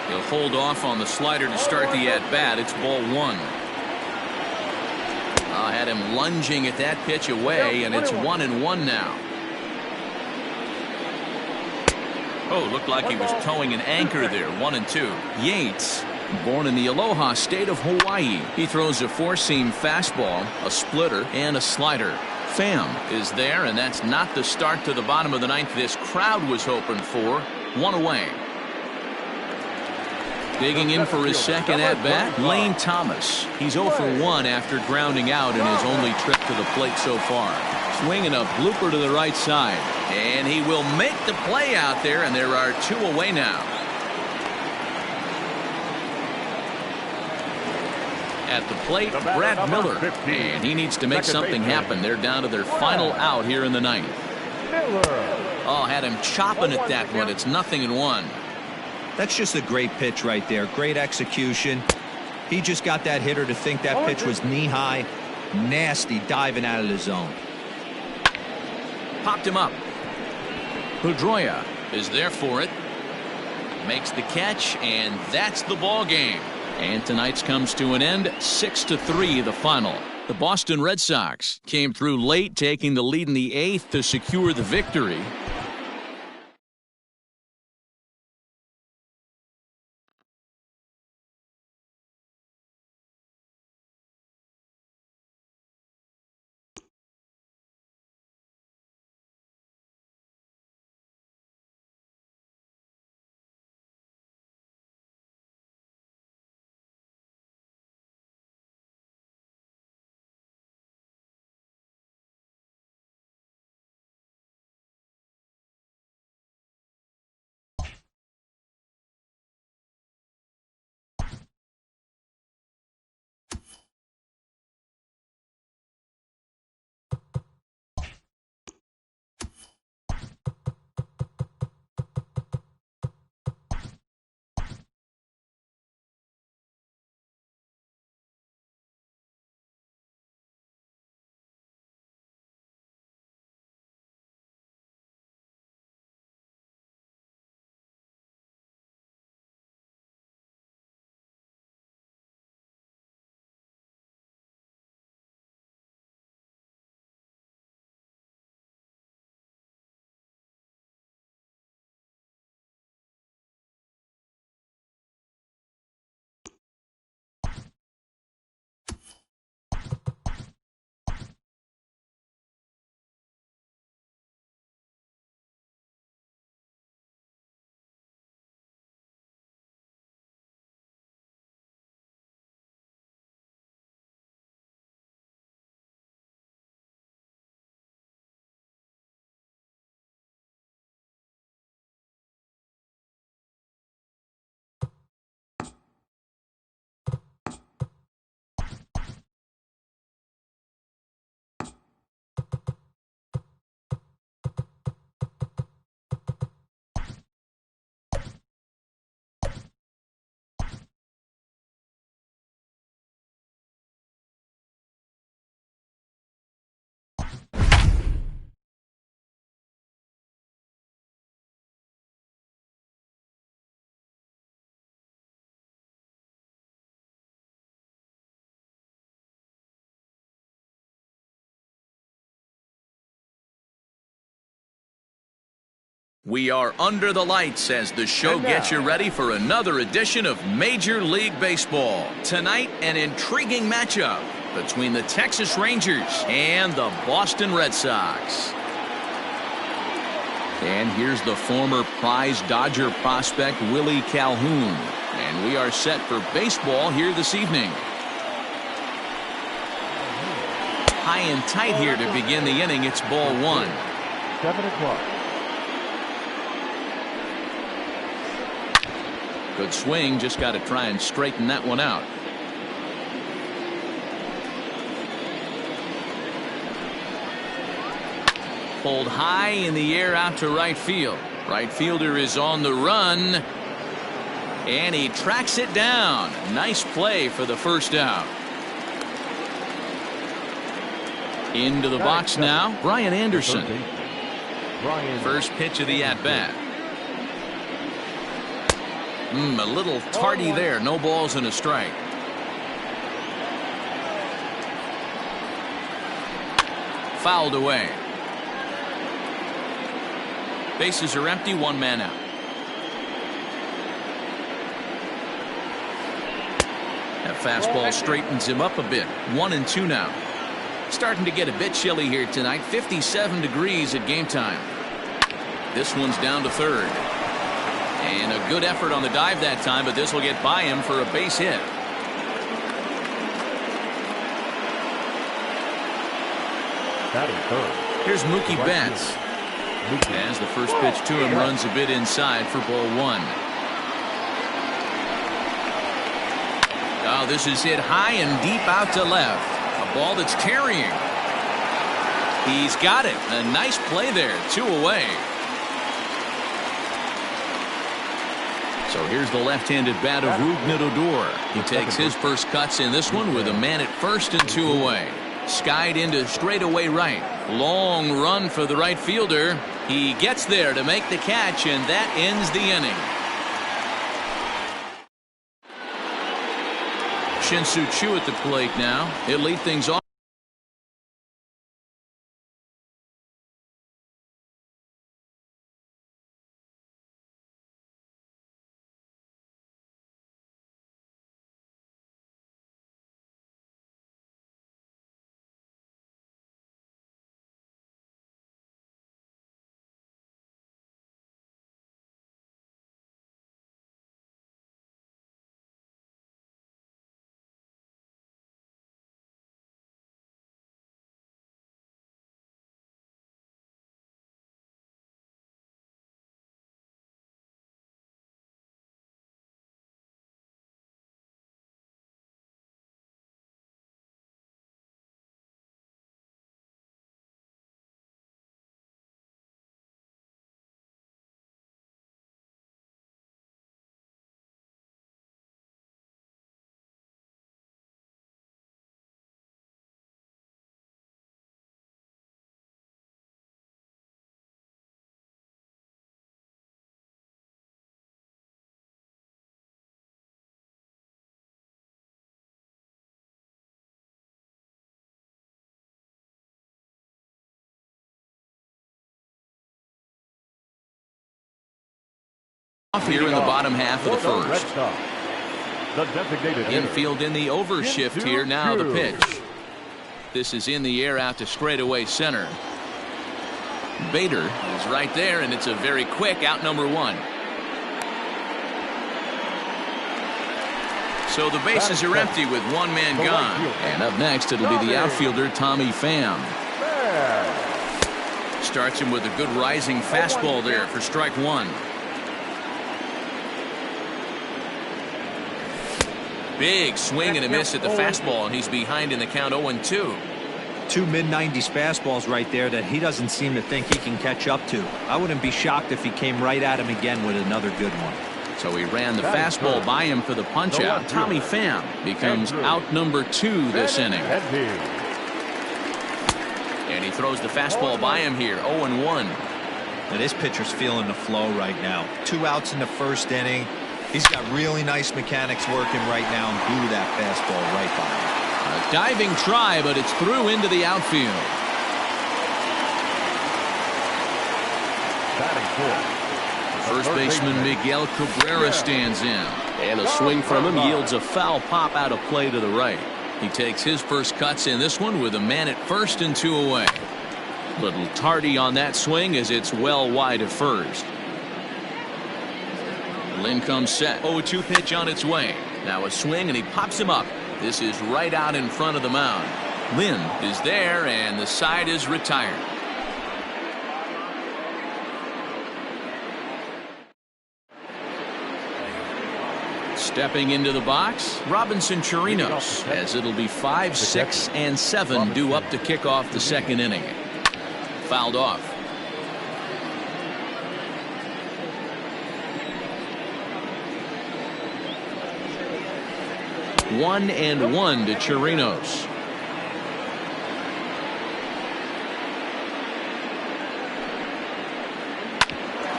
[SPEAKER 1] He'll hold off on the slider to start the at-bat. It's ball 1. Had him lunging at that pitch away, and it's 1-1 now. Oh, looked like he was towing an anchor there. 1-2. Yates, born in the Aloha state of Hawaii. He throws a 4-seam fastball, a splitter, and a slider. Pham is there, and that's not the start to the bottom of the 9th this crowd was hoping for. 1 away. Digging in for his 2nd at-bat, Lane Thomas. He's 0 for 1 after grounding out in his only trip to the plate so far. Swinging a blooper to the right side. And he will make the play out there, and there are 2 away now. At the plate, Brad Miller. And he needs to make something happen. They're down to their final out here in the 9th. Oh, had him chopping at that one. It's 0-1.
[SPEAKER 4] That's just a great pitch right there. Great execution. He just got that hitter to think that pitch was knee-high. Nasty diving out of the zone.
[SPEAKER 1] Popped him up. Pedroia is there for it. Makes the catch, and that's the ball game. And tonight's comes to an end. 6-3 the final. The Boston Red Sox came through late, taking the lead in the 8th to secure the victory. We are under the lights as the show gets you ready for another edition of Major League Baseball. Tonight, an intriguing matchup between the Texas Rangers and the Boston Red Sox. And here's the former prize Dodger prospect Willie Calhoun. And we are set for baseball here this evening. High and tight here to begin the inning. It's ball one.
[SPEAKER 3] 7 o'clock.
[SPEAKER 1] Good swing, just got to try and straighten that one out. Pulled high in the air out to right field. Right fielder is on the run. And he tracks it down. Nice play for the first out. Into the box now, Brian Anderson. First pitch of the at-bat. A little tardy there. No balls and a strike. Fouled away. Bases are empty, one man out. That fastball straightens him up a bit. 1-2 now. Starting to get a bit chilly here tonight. 57 degrees at game time. This one's down to third. And a good effort on the dive that time, but this will get by him for a base hit.
[SPEAKER 3] Batting third.
[SPEAKER 1] Here's Mookie Betts. As the first pitch to him runs a bit inside for ball one. Oh, this is hit high and deep out to left. A ball that's carrying. He's got it. A nice play there. 2 away. So here's the left-handed bat of Rougned Odor. He takes his first cuts in this one with a man at first and 2 away. Skied into straightaway right. Long run for the right fielder. He gets there to make the catch, and that ends the inning. Shin-Soo Choo at the plate now. He'll lead things off. Off here in the bottom half of the first. Infield in the overshift here. Now the pitch. This is in the air out to straightaway center. Bader is right there, and it's a very quick out number 1. So the bases are empty with one man gone. And up next, it'll be the outfielder Tommy Pham. Starts him with a good rising fastball there for strike 1. Big swing and a miss at the fastball, and he's behind in the count 0-2.
[SPEAKER 4] 2 mid-90s fastballs right there that he doesn't seem to think he can catch up to. I wouldn't be shocked if he came right at him again with another good one.
[SPEAKER 1] So he ran the fastball by him for the punch out. Tommy Pham becomes out number 2 this inning. And he throws the fastball by him here. 0-1.
[SPEAKER 4] Now this pitcher's feeling the flow right now. 2 outs in the first inning. He's got really nice mechanics working right now and blew that fastball right by him.
[SPEAKER 1] A diving try, but it's through into the outfield. First baseman Miguel Cabrera stands in. And a swing from him yields a foul pop out of play to the right. He takes his first cuts in this one with a man at first and 2 away. Little tardy on that swing as it's well wide of first. Lynn comes set. 0-2 pitch on its way. Now a swing and he pops him up. This is right out in front of the mound. Lynn is there and the side is retired. Stepping into the box, Robinson Chirinos, as it'll be 5, 6, and 7 due up to kick off the second inning. Fouled off. One and one to Chirinos.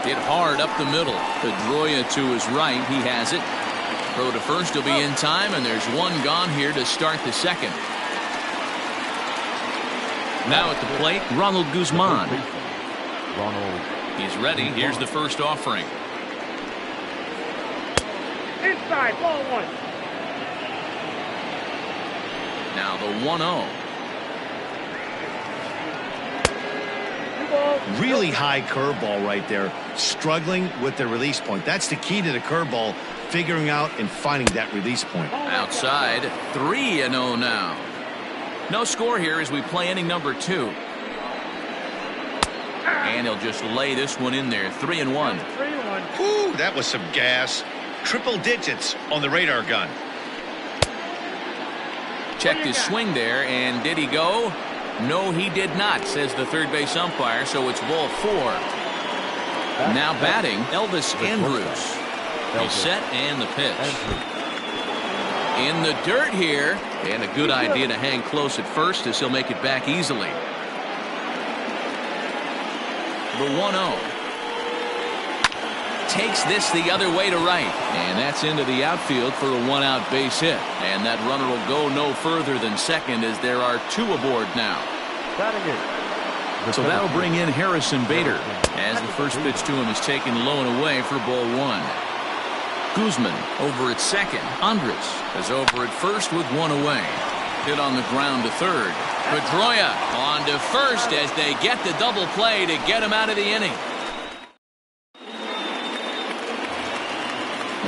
[SPEAKER 1] Hit hard up the middle. Pedroia to his right. He has it. Throw to first will be in time, and there's one gone here to start the second. Now at the plate, Ronald Guzman. He's ready. Here's the first offering.
[SPEAKER 5] Inside, ball 1.
[SPEAKER 1] Now the 1-0.
[SPEAKER 2] Really high curveball right there. Struggling with the release point. That's the key to the curveball. Figuring out and finding that release point.
[SPEAKER 1] Outside, 3-0 now. No score here as we play inning number 2. And he'll just lay this one in there. 3-1.
[SPEAKER 2] Whew, that was some gas. Triple digits on the radar gun.
[SPEAKER 1] Checked his swing there, and did he go? No, he did not, says the third base umpire, so it's ball 4. Now batting, Elvis Andrus. He's set and the pitch. In the dirt here, and a good idea to hang close at first as he'll make it back easily. The 1-0. Takes this the other way to right, and that's into the outfield for a 1-out base hit. And that runner will go no further than second as there are 2 aboard now. So that'll bring in Harrison Bader as the first pitch to him is taken low and away for ball 1. Guzman over at second. Andres is over at first with 1 away. Hit on the ground to third. Pedroia on to first as they get the double play to get him out of the inning.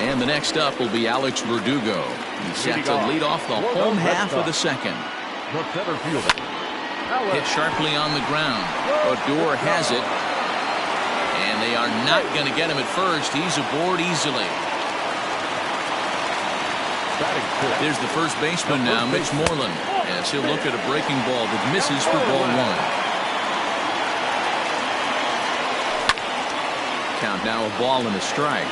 [SPEAKER 1] And the next up will be Alex Verdugo. He's set to lead off the home half of the second. Hit sharply on the ground. Odor has it. And they are not going to get him at first. He's aboard easily. There's the first baseman now, Mitch Moreland, as he'll look at a breaking ball that misses for ball 1. Count now a ball and a strike.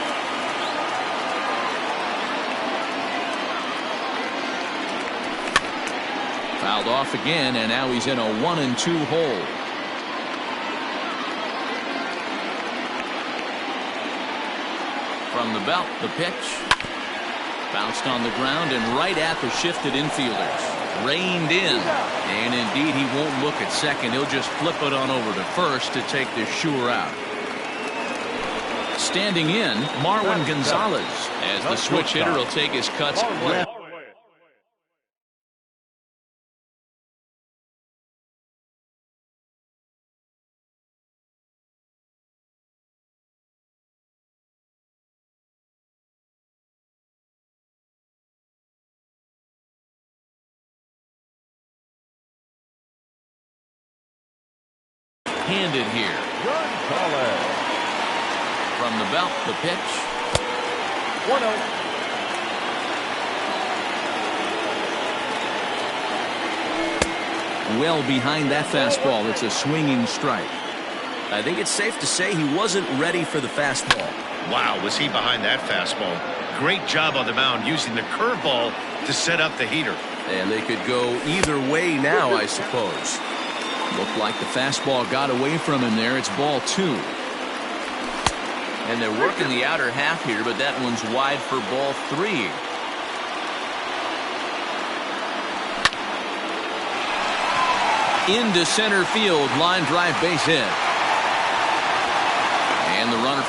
[SPEAKER 1] Fouled off again, and now he's in a 1-2 hole. From the belt, the pitch. Bounced on the ground and right at the shifted infielders. Reined in. And indeed, he won't look at second. He'll just flip it on over to first to take the sure out. Standing in, Marwin Gonzalez, as the switch hitter will take his cuts left. Handed here. From the belt, the pitch.
[SPEAKER 3] 1-0.
[SPEAKER 1] Well behind that fastball. It's a swinging strike. I think it's safe to say he wasn't ready for the fastball.
[SPEAKER 2] Wow, was he behind that fastball. Great job on the mound using the curveball to set up the heater.
[SPEAKER 1] And they could go either way now, I suppose. Looked like the fastball got away from him there. It's ball 2. And they're working the outer half here, but that one's wide for ball 3. Into center field, line drive base hit.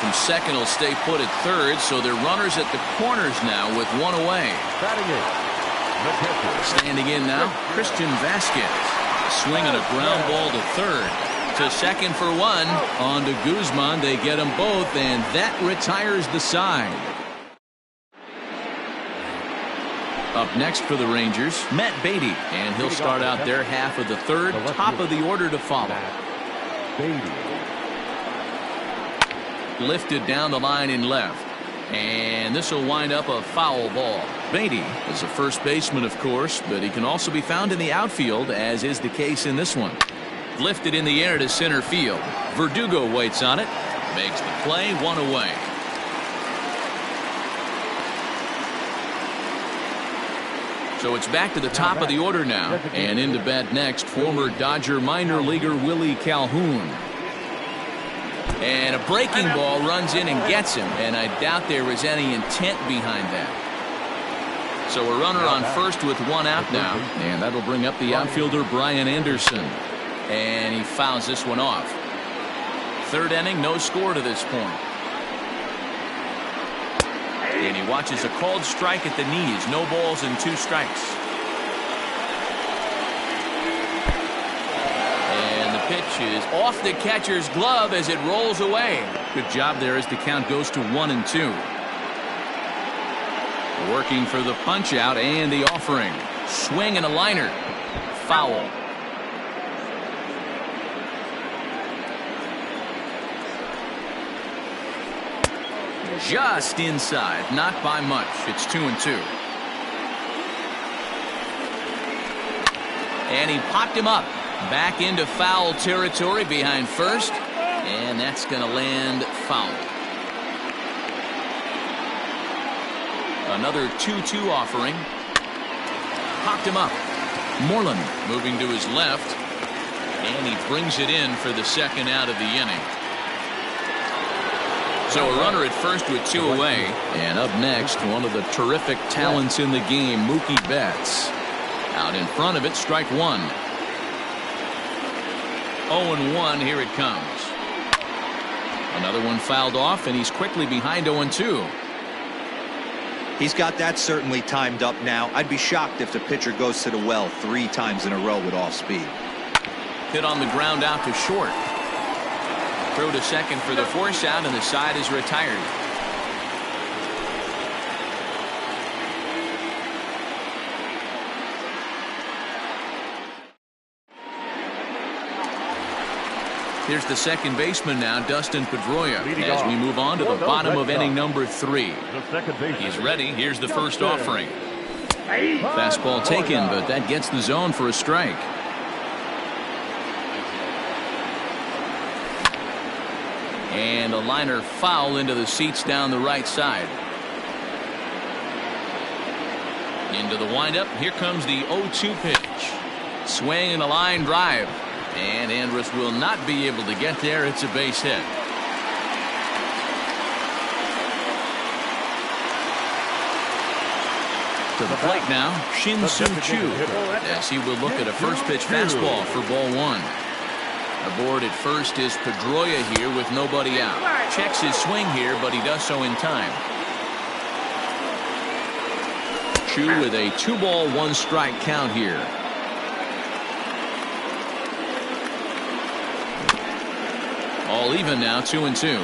[SPEAKER 1] from second will stay put at third, so they're runners at the corners now with one away.
[SPEAKER 3] Batting in. The catcher.
[SPEAKER 1] Standing in now, Christian Vasquez. Swinging a ground ball to third. To second for one. On to Guzman. They get them both, and that retires the side. Up next for the Rangers, Matt Beatty, and he'll start out their half of the third, top of the order to follow. Lifted down the line in left, and this will wind up a foul ball. Beatty is a first baseman, of course, but he can also be found in the outfield, as is the case in this one. Lifted in the air to center field. Verdugo waits on it, makes the play, one away. So it's back to the top of the order now, and into bat next, former Dodger minor leaguer Willie Calhoun. And a breaking ball runs in and gets him, and I doubt there was any intent behind that. So a runner on first with one out now, and that'll bring up the outfielder Brian Anderson. And he fouls this one off. Third inning, no score to this point. And he watches a called strike at the knees. No balls and 2 strikes. And the pitch is off the catcher's glove as it rolls away. Good job there as the count goes to 1-2. Working for the punch out and the offering. Swing and a liner. Foul. Just inside, not by much. It's 2-2. And he popped him up. Back into foul territory behind first. And that's going to land foul. Another 2-2 offering. Popped him up. Moreland moving to his left. And he brings it in for the second out of the inning. So a runner at first with 2 away. And up next, one of the terrific talents in the game, Mookie Betts. Out in front of it, strike one. 0-1, here it comes. Another one fouled off, and he's quickly behind 0-2.
[SPEAKER 4] He's got that certainly timed up now. I'd be shocked if the pitcher goes to the well 3 times in a row with off speed.
[SPEAKER 1] Hit on the ground out to short. Throw to second for the force out, and the side is retired. Here's the second baseman now, Dustin Pedroia, as we move on to the bottom of inning number 3. He's ready. Here's the first offering. Fastball taken, but that gets the zone for a strike. And a liner foul into the seats down the right side. Into the windup. Here comes the 0-2 pitch. Swing and a line drive. And Andrus will not be able to get there. It's a base hit. To the plate now, Shin-Soo Choo, as he will look at a first pitch fastball for ball 1. Aboard at first is Pedroia here with nobody out. Checks his swing here, but he does so in time. Choo with a 2-ball, 1-strike count here. All even now, 2-2.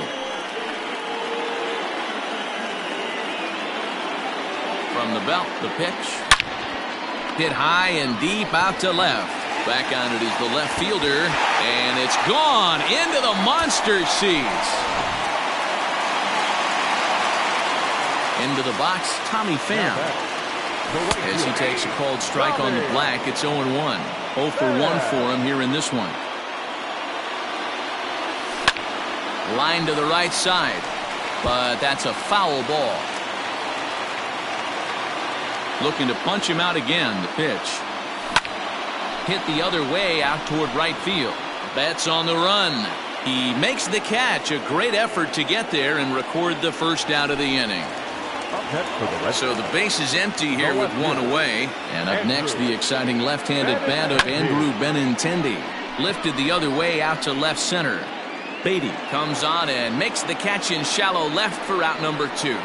[SPEAKER 1] From the belt, the pitch. Hit high and deep out to left. Back on it is the left fielder, and it's gone into the monster seats. Into the box, Tommy Pham. As he takes a called strike on the black, it's 0-1. 0 for 1 for him here in this one. Line to the right side, but that's a foul ball. Looking to punch him out again, the pitch. Hit the other way out toward right field. Betts on the run. He makes the catch. A great effort to get there and record the first out of the inning. So the base is empty here with 1 away. And up next, the exciting left-handed bat of Andrew Benintendi. Lifted the other way out to left center. Beatty comes on and makes the catch in shallow left for out number 2.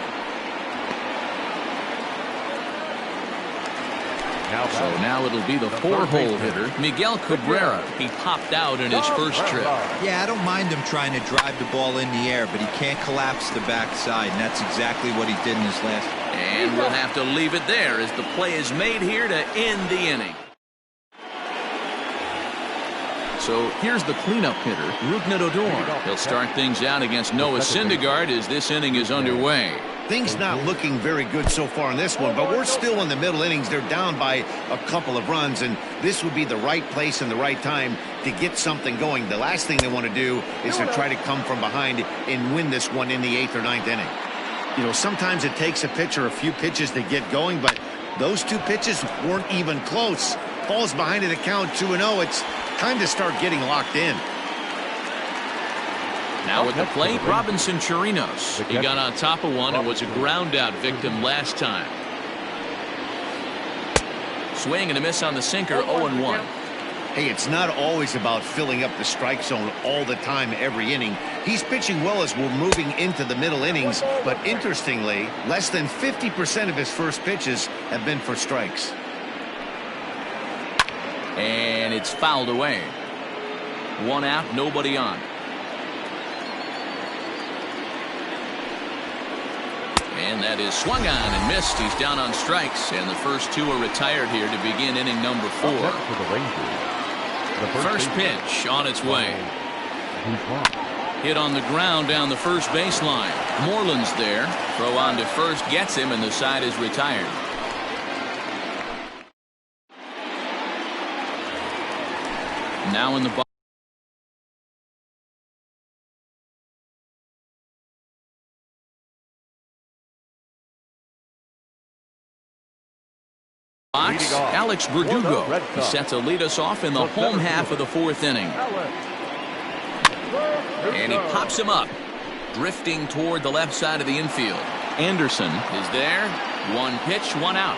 [SPEAKER 1] So now it'll be the 4-hole hitter, Miguel Cabrera. He popped out in his first trip.
[SPEAKER 4] Yeah, I don't mind him trying to drive the ball in the air, but he can't collapse the backside, and that's exactly what he did in his last.
[SPEAKER 1] And we'll have to leave it there as the play is made here to end the inning. So here's the cleanup hitter, Rougned Odor. He'll start things out against Noah Syndergaard as this inning is underway.
[SPEAKER 2] Things not looking very good so far in this one, but we're still in the middle innings. They're down by a couple of runs, and this would be the right place and the right time to get something going. The last thing they want to do is to try to come from behind and win this one in the 8th or 9th inning. You know, sometimes it takes a pitcher a few pitches to get going, but those 2 pitches weren't even close. Falls behind at a count 2-0. It's time to start getting locked in.
[SPEAKER 1] Now at the plate, Robinson Chirinos. He got on top of one and was a ground-out victim last time. Swing and a miss on the sinker, 0-1.
[SPEAKER 2] Hey, it's not always about filling up the strike zone all the time every inning. He's pitching well as we're moving into the middle innings, but interestingly, less than 50% of his first pitches have been for strikes.
[SPEAKER 1] And it's fouled away. 1 out, nobody on. And that is swung on and missed. He's down on strikes, and the first 2 are retired here to begin inning number 4. First pitch on its way. Hit on the ground down the first baseline. Moreland's there. Throw on to first, gets him, and the side is retired. Now in the box. Alex Verdugo is set to lead us off in the home half of the 4th inning. And he pops him up, drifting toward the left side of the infield. Anderson is there. 1 pitch, 1 out.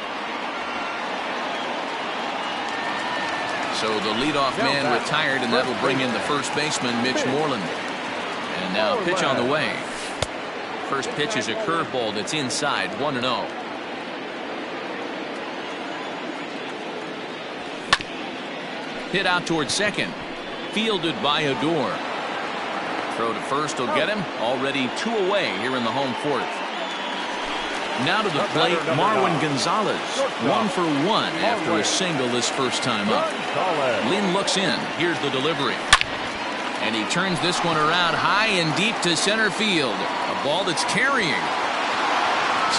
[SPEAKER 1] So the leadoff man retired, and that'll bring in the first baseman, Mitch Moreland. And now pitch on the way. First pitch is a curveball that's inside, 1-0. Hit out towards second. Fielded by Odor. Throw to first will get him. Already 2 away here in the home 4th. Now to the plate, Marwin Gonzalez. 1 for 1 after a single this first time up. Lynn looks in. Here's the delivery. And he turns this one around high and deep to center field. A ball that's carrying.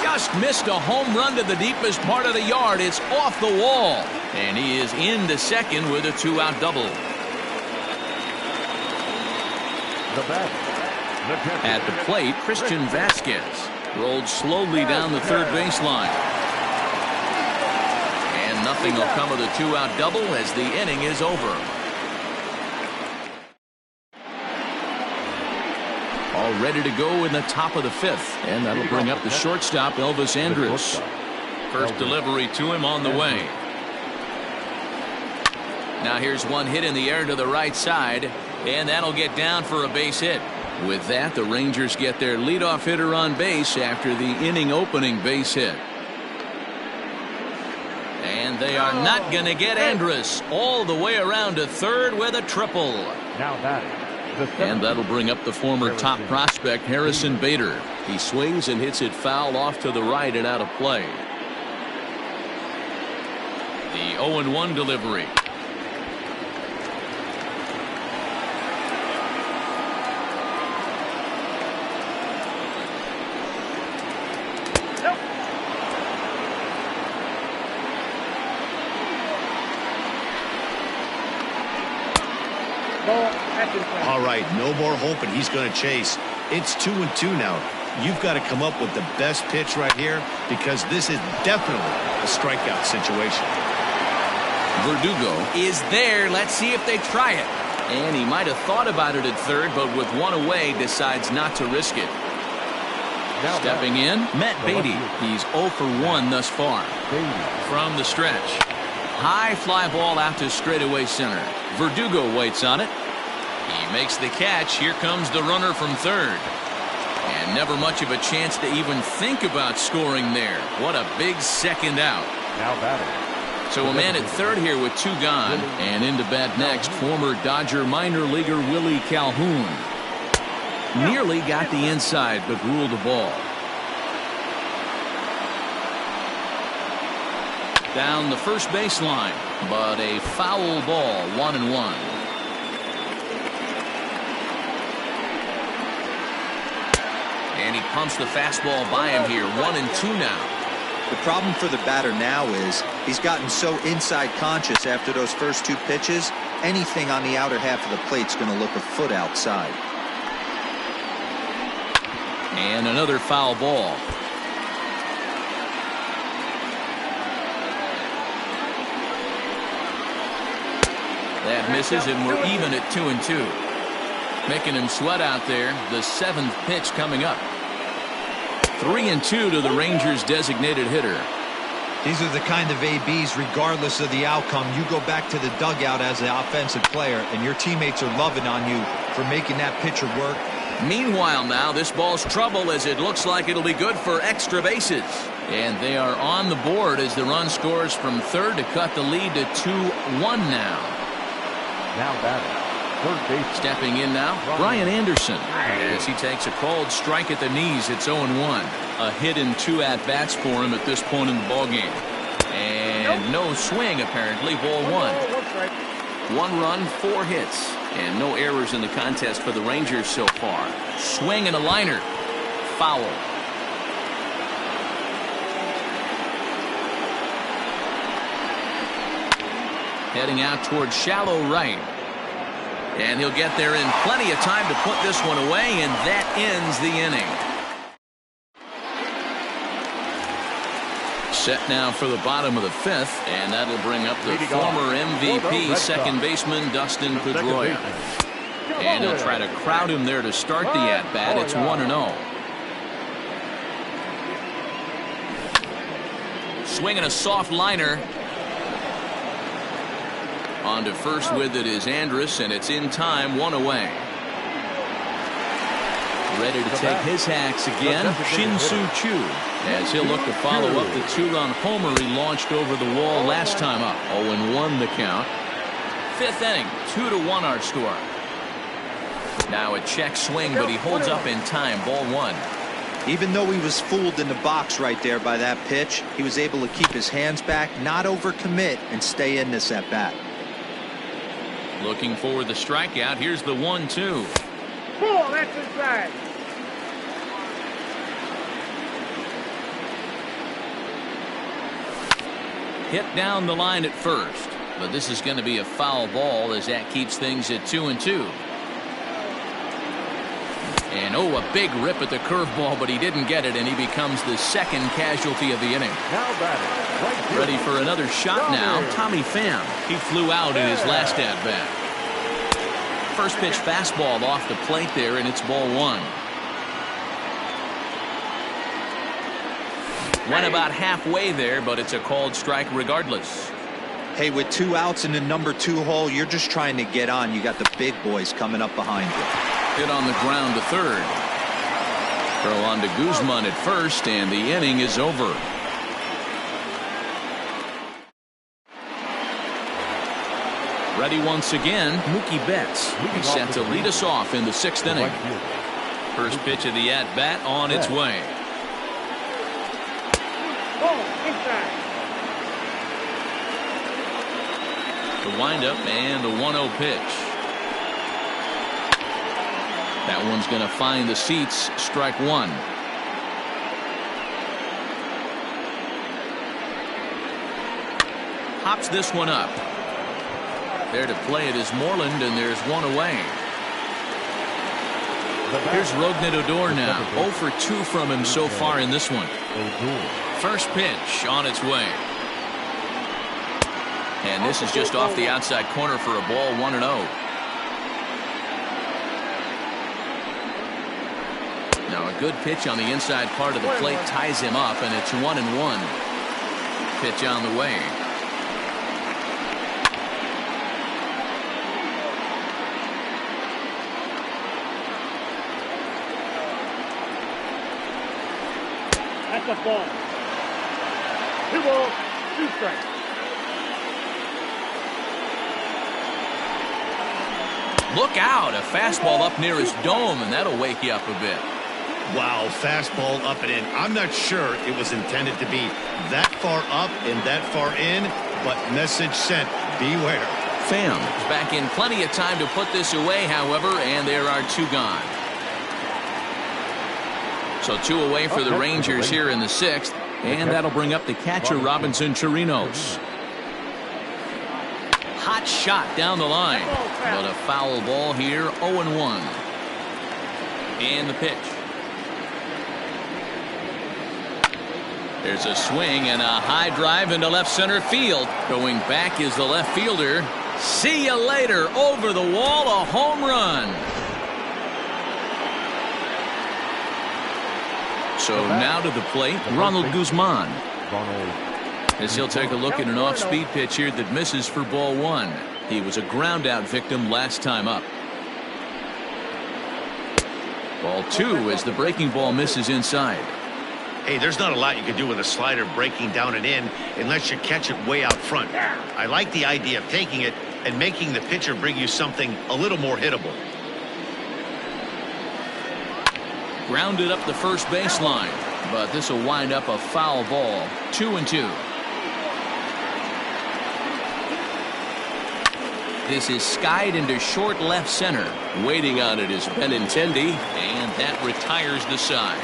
[SPEAKER 1] Just missed a home run to the deepest part of the yard. It's off the wall. And he is into second with a 2-out double. At the plate, Christian Vasquez rolled slowly down the third baseline. And nothing will come of the 2-out double as the inning is over. All ready to go in the top of the 5th. And that'll bring up the shortstop, Elvis Andrus. First delivery to him on the way. Now here's one hit in the air to the right side, and that'll get down for a base hit. With that, the Rangers get their leadoff hitter on base after the inning opening base hit. And they are not going to get Andrus all the way around to third with a triple. And that'll bring up the former top prospect, Harrison Bader. He swings and hits it foul off to the right and out of play. The 0-1 delivery.
[SPEAKER 2] All right, no more hope, and he's going to chase. It's 2-2 now. You've got to come up with the best pitch right here because this is definitely a strikeout situation.
[SPEAKER 1] Verdugo is there. Let's see if they try it. And he might have thought about it at third, but with 1 away, decides not to risk it. Stepping in, Matt Beatty. He's 0 for 1 thus far. From the stretch. High fly ball out to straightaway center. Verdugo waits on it. He makes the catch. Here comes the runner from third. And never much of a chance to even think about scoring there. What a big second out.
[SPEAKER 3] Now batting.
[SPEAKER 1] So a man at third here with 2 gone. And in to bat next, former Dodger minor leaguer Willie Calhoun. Nearly got the inside, but ruled the ball. Down the first baseline, but a foul ball, 1-1. And he pumps the fastball by him here, 1-2 now.
[SPEAKER 4] The problem for the batter now is he's gotten so inside conscious after those first 2 pitches, anything on the outer half of the plate's going to look a foot outside.
[SPEAKER 1] And another foul ball. That misses, and we're even at 2-2. Making him sweat out there. The 7th pitch coming up. 3-2 to the Rangers' designated hitter.
[SPEAKER 4] These are the kind of ABs, regardless of the outcome, you go back to the dugout as the offensive player, and your teammates are loving on you for making that pitcher work.
[SPEAKER 1] Meanwhile now, this ball's trouble as it looks like it'll be good for extra bases. And they are on the board as the run scores from third to cut the lead to 2-1 now.
[SPEAKER 3] Now batting. Third base.
[SPEAKER 1] Stepping in now, Brian Anderson. As he takes a called strike at the knees, it's 0-1. A hit and 2 at-bats for him at this point in the ballgame. And no swing, apparently, ball 1. 1 run, 4 hits. And no errors in the contest for the Rangers so far. Swing and a liner. Foul. Heading out towards shallow right. And he'll get there in plenty of time to put this one away, and that ends the inning. Set now for the bottom of the 5th, and that'll bring up the former MVP second baseman Dustin Pedroia. And he'll try to crowd him there to start the at-bat. It's 1-0. Swinging a soft liner. On to first with it is Andrus, and it's in time, 1 away. Ready to take his hacks again, Shin-Soo Choo, as he'll look to follow up the 2-run homer he launched over the wall last time up. 0-1 the count. 5th inning, 2-1 our score. Now a check swing, but he holds up in time, ball 1.
[SPEAKER 4] Even though he was fooled in the box right there by that pitch, he was able to keep his hands back, not overcommit, and stay in this at-bat.
[SPEAKER 1] Looking for the strikeout. Here's the 1-2.
[SPEAKER 5] Ball, that's inside.
[SPEAKER 1] Hit down the line at first, but this is going to be a foul ball as that keeps things at 2-2. And a big rip at the curveball, but he didn't get it, and he becomes the second casualty of the inning.
[SPEAKER 3] Now batting. Right.
[SPEAKER 1] Ready for another shot now, Tommy Pham. He flew out in his last at-bat. First pitch fastball off the plate there, and it's ball 1. Went about halfway there, but it's a called strike regardless.
[SPEAKER 4] Hey, with 2 outs in the number 2 hole, you're just trying to get on. You got the big boys coming up behind you.
[SPEAKER 1] Hit on the ground to third. Throw on to Guzman at first, and the inning is over. Ready once again, Mookie Betts. He's set to lead us off in the 6th inning. First pitch of the at-bat on its way.
[SPEAKER 5] Ball, inside.
[SPEAKER 1] The windup and the 1-0 pitch. That one's going to find the seats. Strike 1. Hops this one up. There to play it is Moreland, and there's 1 away. Here's Rougned Odor now. 0 for 2 from him so far in this one. First pitch on its way. And this is just off the outside corner for a ball, 1-0. Now a good pitch on the inside part of the plate ties him up, and it's 1-1. Pitch on the way.
[SPEAKER 5] That's a ball. 2 balls, 2 strikes.
[SPEAKER 1] Look out, a fastball up near his dome, and that'll wake you up a bit.
[SPEAKER 2] Wow, fastball up and in. I'm not sure it was intended to be that far up and that far in, but message sent, beware.
[SPEAKER 1] Pham is back in plenty of time to put this away, however, and there are 2 gone. So 2 away for the Rangers here in the 6th, and that'll bring up the catcher, Robinson Chirinos. Hot shot down the line, but a foul ball here, 0-1. And the pitch. There's a swing and a high drive into left center field. Going back is the left fielder. See you later. Over the wall, a home run. So now to the plate, Ronald Guzman. As he'll take a look at an off-speed pitch here that misses for ball 1. He was a ground-out victim last time up. Ball 2 as the breaking ball misses inside.
[SPEAKER 2] Hey, there's not a lot you can do with a slider breaking down and in unless you catch it way out front. I like the idea of taking it and making the pitcher bring you something a little more hittable.
[SPEAKER 1] Grounded up the first baseline, but this will wind up a foul ball. 2-2. This is skied into short left center. Waiting on it is Benintendi, and that retires the side.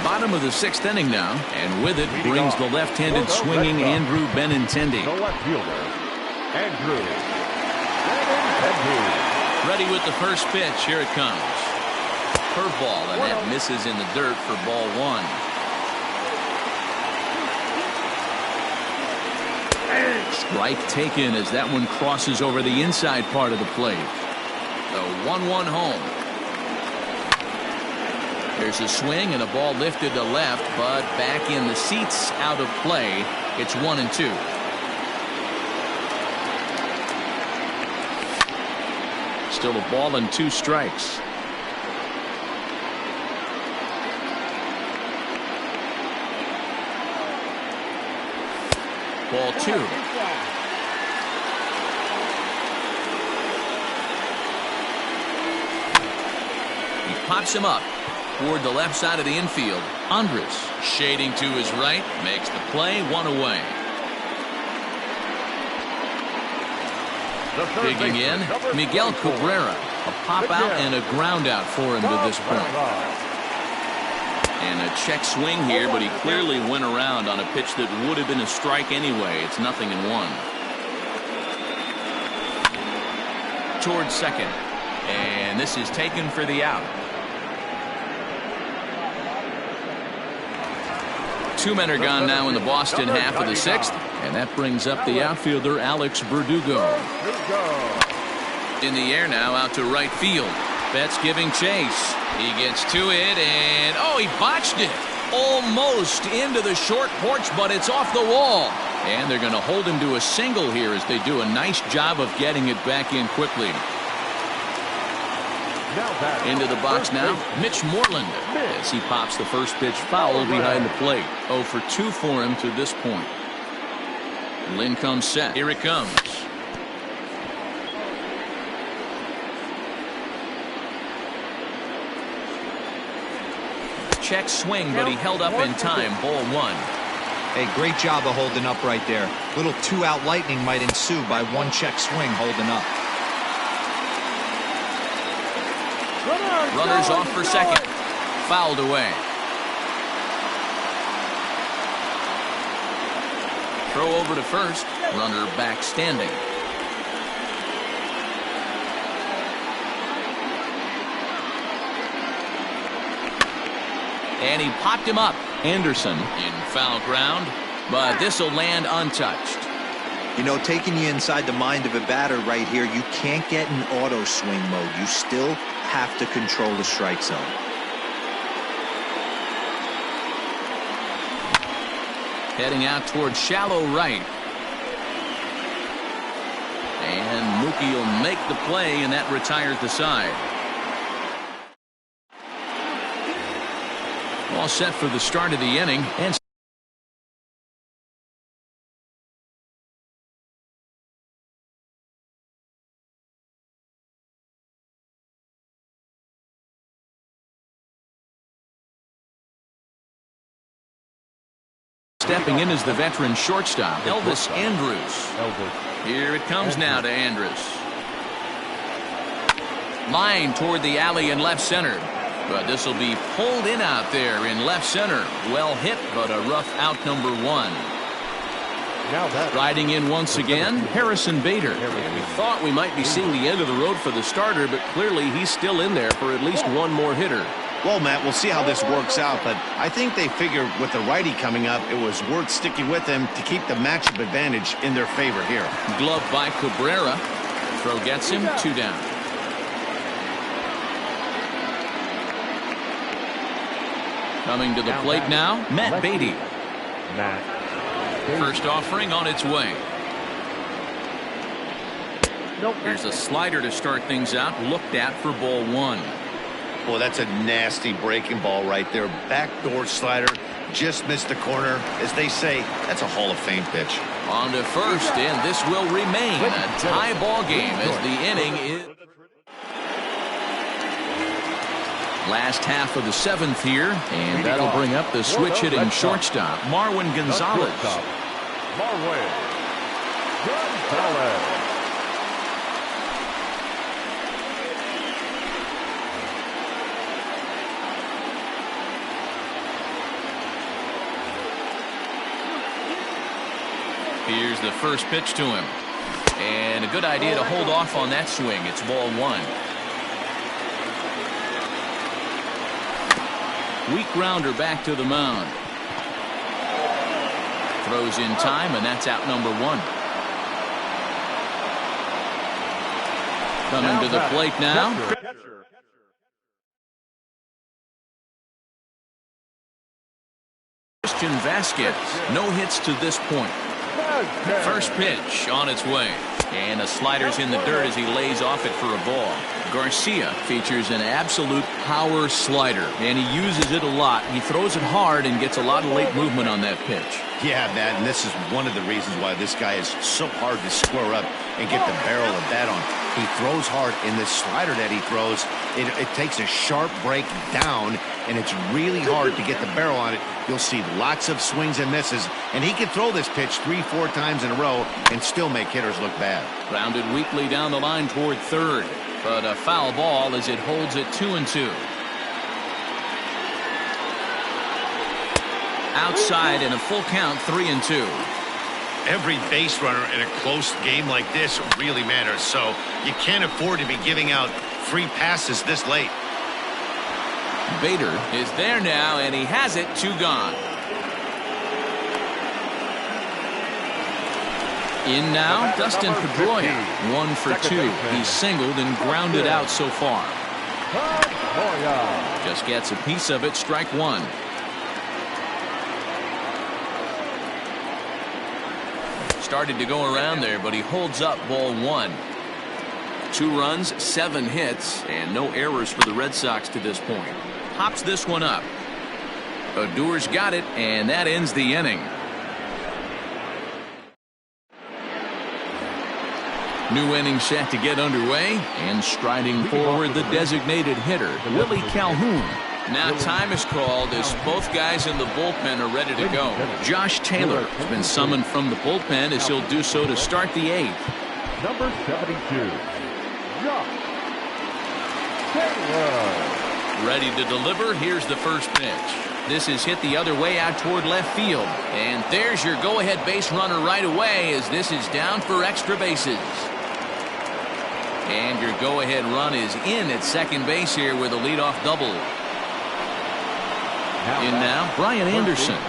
[SPEAKER 1] Bottom of the 6th inning now, and with it brings the left-handed swinging Andrew Benintendi.
[SPEAKER 3] The left fielder, Andrew Benintendi.
[SPEAKER 1] Ready with the first pitch. Here it comes. Curveball, and that misses in the dirt for ball 1. Strike taken as that one crosses over the inside part of the plate. The 1-1 home. There's a swing and a ball lifted to left, but back in the seats, out of play. It's 1-2. Still a ball and 2 strikes. Ball 2. He pops him up toward the left side of the infield. Andres shading to his right, makes the play, 1 away. Digging in, Miguel Cabrera. A pop out and a ground out for him to this point. And a check swing here, but he clearly went around on a pitch that would have been a strike anyway. It's 0-1. Towards second. And this is taken for the out. 2 men are gone now in the Boston half of the 6th. And that brings up the outfielder, Alex Verdugo. In the air now, out to right field. Betts giving chase. He gets to it, and oh, he botched it. Almost into the short porch, but it's off the wall. And they're going to hold him to a single here as they do a nice job of getting it back in quickly. Into the box now, Mitch Moreland, as he pops the first pitch foul behind the plate. 0 for 2 for him to this point. Lynn comes set. Here it comes. Check swing, but he held up in time. Ball 1.
[SPEAKER 4] Hey, great job of holding up right there. Little 2-out lightning might ensue by 1 check swing holding up.
[SPEAKER 1] Runners off for second. Fouled away. Throw over to first. Runner back standing. And he popped him up. Anderson in foul ground, but this will land untouched.
[SPEAKER 4] You know, taking you inside the mind of a batter right here, you can't get in auto swing mode. You still have to control the strike zone.
[SPEAKER 1] Heading out towards shallow right. And Mookie will make the play, and that retires the side. All set for the start of the inning. And stepping in as the veteran shortstop, Elvis Andrus. Here it comes now to Andrus. Line toward the alley in left center. But this will be pulled in out there in left center. Well hit, but a rough out, number 1. Riding in once again, Harrison Bader.
[SPEAKER 6] And we thought we might be seeing the end of the road for the starter, but clearly he's still in there for at least one more hitter.
[SPEAKER 2] Well, Matt, we'll see how this works out, but I think they figure with the righty coming up, it was worth sticking with him to keep the matchup advantage in their favor here.
[SPEAKER 1] Glove by Cabrera. Throw gets him, 2 down. Coming to the plate now, Matt Beatty. First offering on its way. Here's a slider to start things out, looked at for ball 1.
[SPEAKER 2] Boy, that's a nasty breaking ball right there. Backdoor slider, just missed the corner. As they say, that's a Hall of Fame pitch.
[SPEAKER 1] On to first, and this will remain a tie ball game as the inning is. Last half of the 7th here, and that'll bring up the switch hitting shortstop, Marwin Gonzalez. Here's the first pitch to him. And a good idea to hold off on that swing. It's ball 1. Weak grounder back to the mound. Throws in time, and that's out, number 1. Coming to the plate now. Christian Vasquez. No hits to this point. First pitch on its way. And a slider's in the dirt as he lays off it for a ball. Garcia features an absolute power slider, and he uses it a lot. He throws it hard and gets a lot of late movement on that pitch.
[SPEAKER 2] Yeah, Matt, and this is one of the reasons why this guy is so hard to square up and get the barrel of that on. He throws hard, in the slider that he throws, it takes a sharp break down, and it's really hard to get the barrel on it. You'll see lots of swings and misses, and he can throw this pitch 3-4 times in a row and still make hitters look bad.
[SPEAKER 1] Rounded weakly down the line toward third, but a foul ball as it holds it 2-2. Outside and a full count, 3-2.
[SPEAKER 2] Every base runner in a close game like this really matters, so you can't afford to be giving out free passes this late.
[SPEAKER 1] Bader is there now, and he has it, 2 gone. In now, Dustin Pedroia, 1 for 2. He's singled and grounded out so far. Just gets a piece of it, strike 1. Started to go around there, but he holds up ball 1. 2 runs, 7 hits, and no errors for the Red Sox to this point. Hops this one up. Odor's got it, and that ends the inning. New inning set to get underway, and striding forward the designated hitter, Willie Calhoun. Now time is called as both guys in the bullpen are ready to go. Josh Taylor has been summoned from the bullpen as he'll do so to start the 8th.
[SPEAKER 3] Number 72, Josh Taylor.
[SPEAKER 1] Ready to deliver. Here's the first pitch. This is hit the other way out toward left field. And there's your go-ahead base runner right away as this is down for extra bases. And your go-ahead run is in at second base here with a leadoff double. In now, Brian Anderson.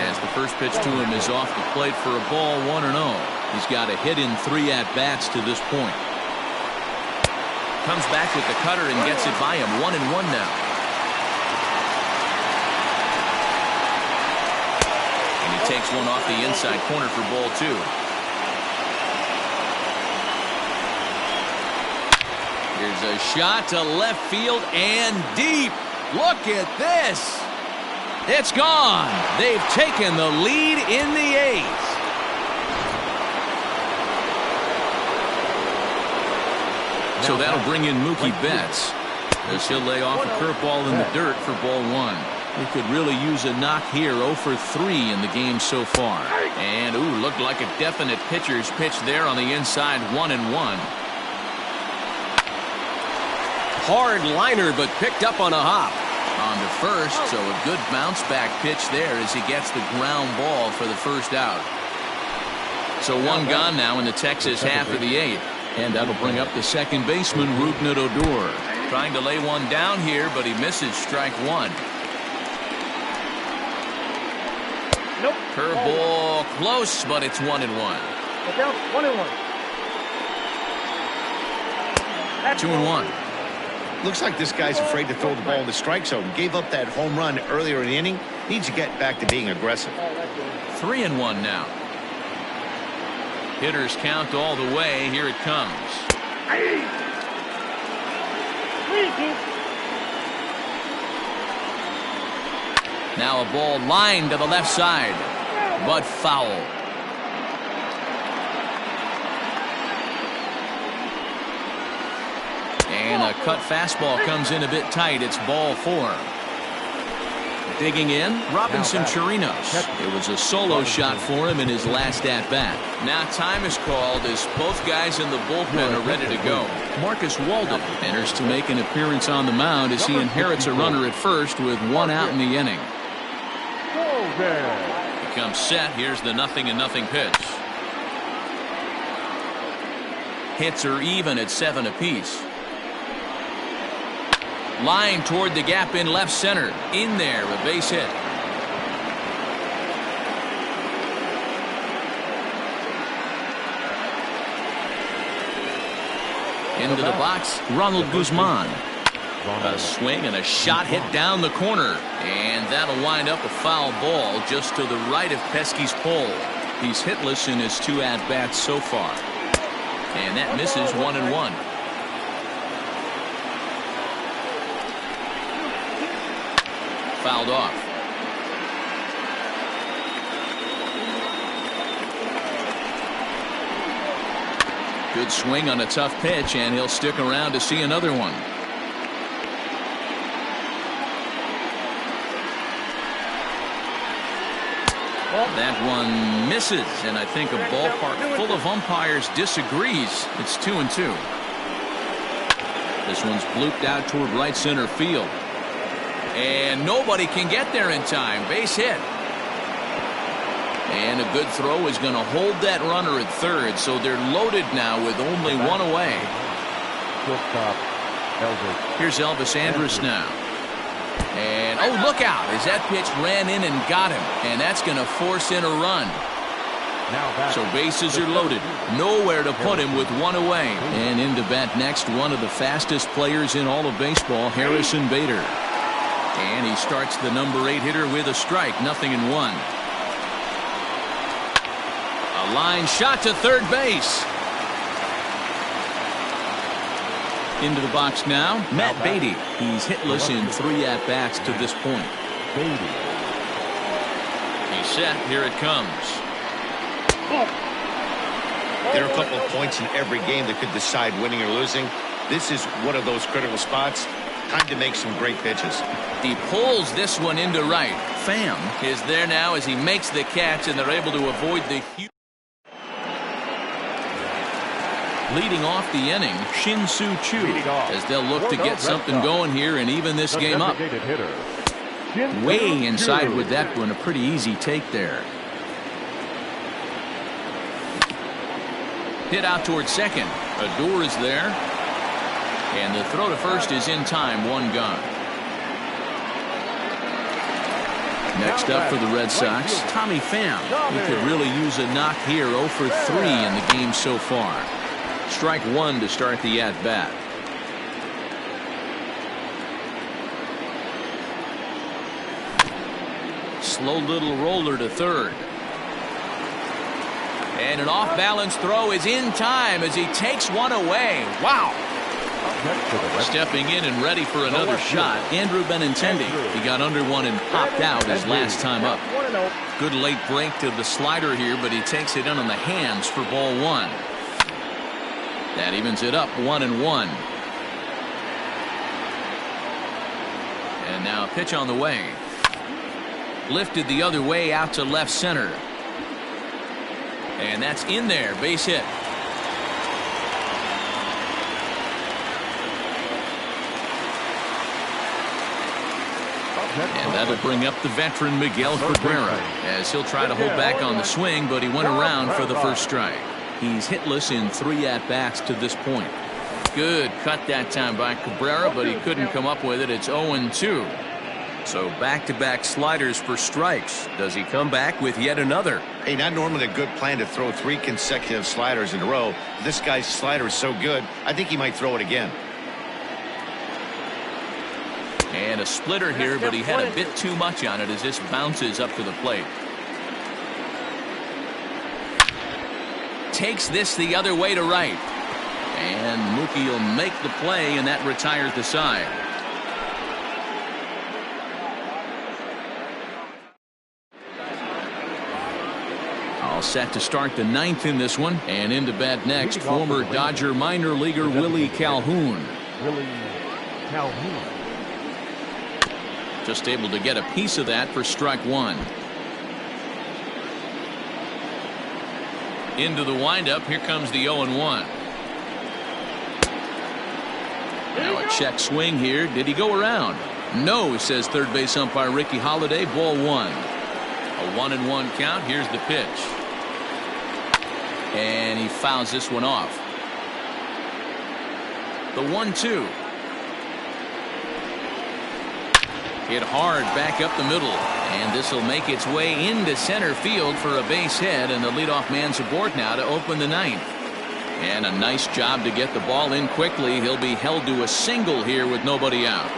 [SPEAKER 1] As the first pitch to him is off the plate for a ball, 1-0. He's got a hit in 3 at-bats to this point. Comes back with the cutter and gets it by him, 1-1 now. And he takes one off the inside corner for ball 2. Here's a shot to left field and deep. Look at this. It's gone. They've taken the lead in the 8th. So that'll bring in Mookie Betts as he'll lay off a curveball in the dirt for ball 1. He could really use a knock here. 0 for 3 in the game so far. And, looked like a definite pitcher's pitch there on the inside. 1-1.
[SPEAKER 6] Hard liner, but picked up on a hop.
[SPEAKER 1] On to first, so a good bounce back pitch there as he gets the ground ball for the first out. So one gone now in the Texas half of the 8th. And that'll bring up the second baseman, Rougned Odor. Trying to lay one down here, but he misses strike 1.
[SPEAKER 5] Nope.
[SPEAKER 1] Curveball close, but it's 1-1.
[SPEAKER 5] 1-1.
[SPEAKER 1] 2-1.
[SPEAKER 2] Looks like this guy's afraid to throw the ball in the strike zone. Gave up that home run earlier in the inning. Needs to get back to being aggressive.
[SPEAKER 1] 3-1 now. Hitters count all the way. Here it comes. Now a ball lined to the left side, but foul. And a cut fastball comes in a bit tight. It's ball 4. Digging in, Robinson Chirinos. It was a solo shot for him in his last at-bat. Now time is called as both guys in the bullpen are ready to go. Marcus Walden enters to make an appearance on the mound as he inherits a runner at first with 1 out in the inning. He comes set. Here's the 0-0 pitch. Hits are even at 7 apiece. Line toward the gap in left center. In there, a base hit. Into the box, Ronald Guzman. A swing and a shot hit down the corner. And that'll wind up a foul ball just to the right of Pesky's pole. He's hitless in his 2 at-bats so far. And that misses 1-1. Fouled off. Good swing on a tough pitch, and he'll stick around to see another one. That one misses, and I think a ballpark full of umpires disagrees. It's 2-2. This one's blooped out toward right center field. And nobody can get there in time. Base hit. And a good throw is going to hold that runner at third, so they're loaded now with only 1 away. Here's Elvis Andrus now. And, oh, look out, as that pitch ran in and got him. And that's going to force in a run. So bases are loaded. Nowhere to put him with 1 away. And in to bat next, one of the fastest players in all of baseball, Harrison Bader. And he starts the number 8 hitter with a strike. 0-1. A line shot to third base. Into the box now, Matt Beatty. He's hitless in 3 at-bats to this point. He's set. Here it comes.
[SPEAKER 2] There are a couple of points in every game that could decide winning or losing. This is one of those critical spots. Time to make some great pitches.
[SPEAKER 1] He pulls this one into right. Pham is there now as he makes the catch, and they're able to avoid the huge. Leading off the inning, Shin-Soo Choo, as they'll look to get something going here and even this game up. Way inside with that one, a pretty easy take there. Hit out towards second. Odor is there. And the throw to first is in time. 1 gone. Next up for the Red Sox, Tommy Pham. He could really use a knock here. 0 for 3 in the game so far. Strike 1 to start the at-bat. Slow little roller to third. And an off-balance throw is in time as he takes one away. Wow. Stepping in and ready for another shot, Andrew Benintendi. He got under one and popped out his last time up. Good late break to the slider here, but he takes it in on the hands for ball one. That evens it up 1-1. And now a pitch on the way. Lifted the other way out to left center. And that's in there. Base hit. And that'll bring up the veteran Miguel Cabrera as he'll try to hold back on the swing, but he went around for the first strike. He's hitless in 3 at-bats to this point. Good cut that time by Cabrera, but he couldn't come up with it. It's 0-2. So back-to-back sliders for strikes. Does he come back with yet another?
[SPEAKER 2] Hey, not normally a good plan to throw 3 consecutive sliders in a row. This guy's slider is so good, I think he might throw it again.
[SPEAKER 1] And a splitter here, but he had a bit too much on it as this bounces up to the plate. Takes this the other way to right. And Mookie will make the play, and that retires the side. All set to start the 9th in this one. And into bat next, former Dodger minor leaguer Willie Calhoun. Just able to get a piece of that for strike one. Into the windup. Here comes the 0-1. Now a check swing here. Did he go around? No, says third base umpire Ricky Holiday. Ball one. A 1-1 count. Here's the pitch. And he fouls this one off. The 1-2. Hit hard back up the middle, and this will make its way into center field for a base hit, and the leadoff man's aboard now to open the 9th. And a nice job to get the ball in quickly. He'll be held to a single here with nobody out.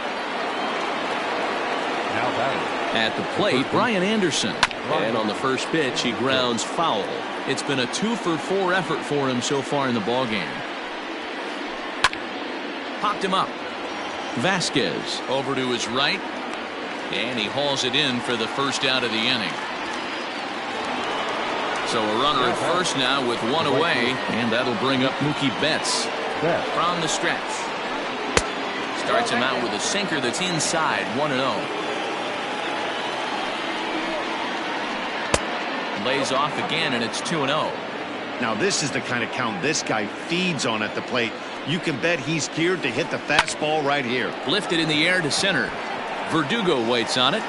[SPEAKER 1] At the plate, Brian Anderson. And on the first pitch, he grounds foul. It's been a 2-for-4 effort for him so far in the ballgame. Popped him up. Vasquez over to his right. And he hauls it in for the first out of the inning. So a runner at first now with one away, and that'll bring up Mookie Betts from the stretch. Starts him out with a sinker that's inside, 1-0. Lays off again, and it's 2-0.
[SPEAKER 2] Now this is the kind of count this guy feeds on at the plate. You can bet he's geared to hit the fastball right here.
[SPEAKER 1] Lifted in the air to center. Verdugo waits on it.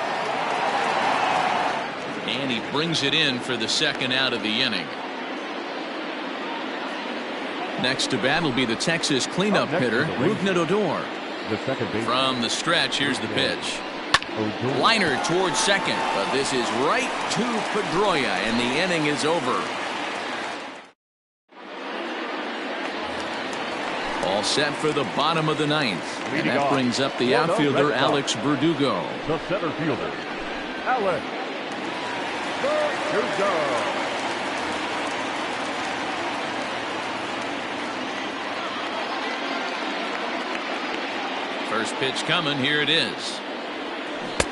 [SPEAKER 1] And he brings it in for the second out of the inning. Next to bat will be the Texas cleanup hitter, Rougned Odor. From the stretch, here's the pitch. Liner towards second, but this is right to Pedroia, and the inning is over. All set for the bottom of the 9th. And that brings up the outfielder, Alex Verdugo.
[SPEAKER 3] The center fielder, Alex Verdugo.
[SPEAKER 1] First pitch coming. Here it is.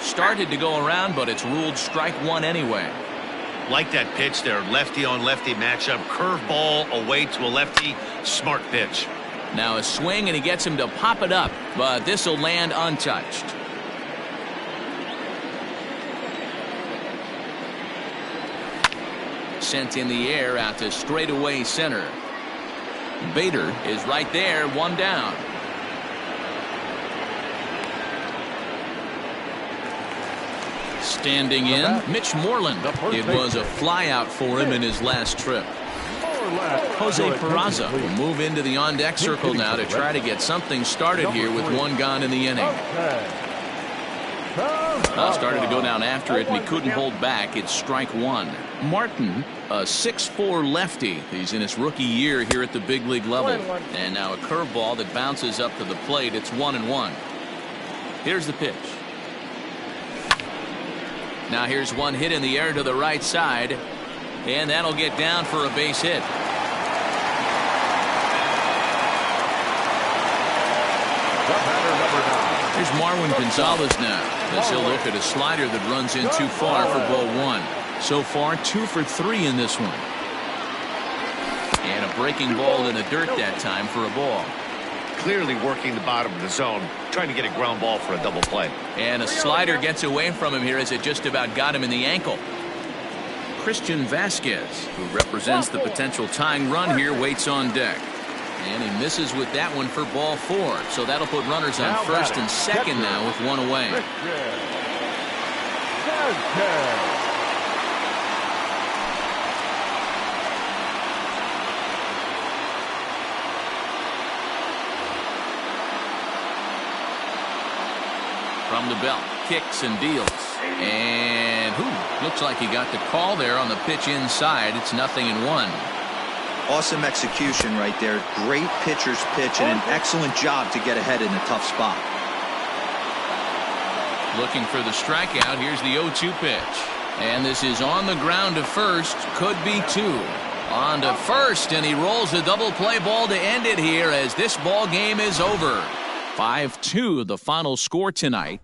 [SPEAKER 1] Started to go around, but it's ruled strike one anyway.
[SPEAKER 2] Like that pitch there. Lefty on lefty matchup. Curveball away to a lefty. Smart pitch.
[SPEAKER 1] Now a swing, and he gets him to pop it up, but this will land untouched. Sent in the air out to straightaway center. Bader is right there, one down. Standing in, Mitch Moreland. It was a flyout for him in his last trip. Jose Peraza will move into the on-deck circle now to try to get something started here with one gone in the inning. Started to go down after it, and he couldn't hold back. It's strike one. Martin, a 6'4" lefty. He's in his rookie year here at the big league level. And now a curveball that bounces up to the plate. It's 1-1. Here's the pitch. Now here's one hit in the air to the right side. And that'll get down for a base hit. Here's Marwin Gonzalez now, as he'll look at a slider that runs in too far for ball one. So far, 2 for 3 in this one. And a breaking ball in the dirt that time for a ball.
[SPEAKER 2] Clearly working the bottom of the zone, trying to get a ground ball for a double play.
[SPEAKER 1] And a slider gets away from him here as it just about got him in the ankle. Christian Vasquez, who represents the potential tying run here, waits on deck. And he misses with that one for ball 4. So that'll put runners on first and second now with one away. From the belt, kicks and deals. And looks like he got the call there on the pitch inside. It's 0-1.
[SPEAKER 4] Awesome execution right there. Great pitcher's pitch and an excellent job to get ahead in a tough spot.
[SPEAKER 1] Looking for the strikeout. Here's the 0-2 pitch. And this is on the ground to first. Could be 2. On to first, and he rolls a double play ball to end it here as this ball game is over. 5-2 the final score tonight.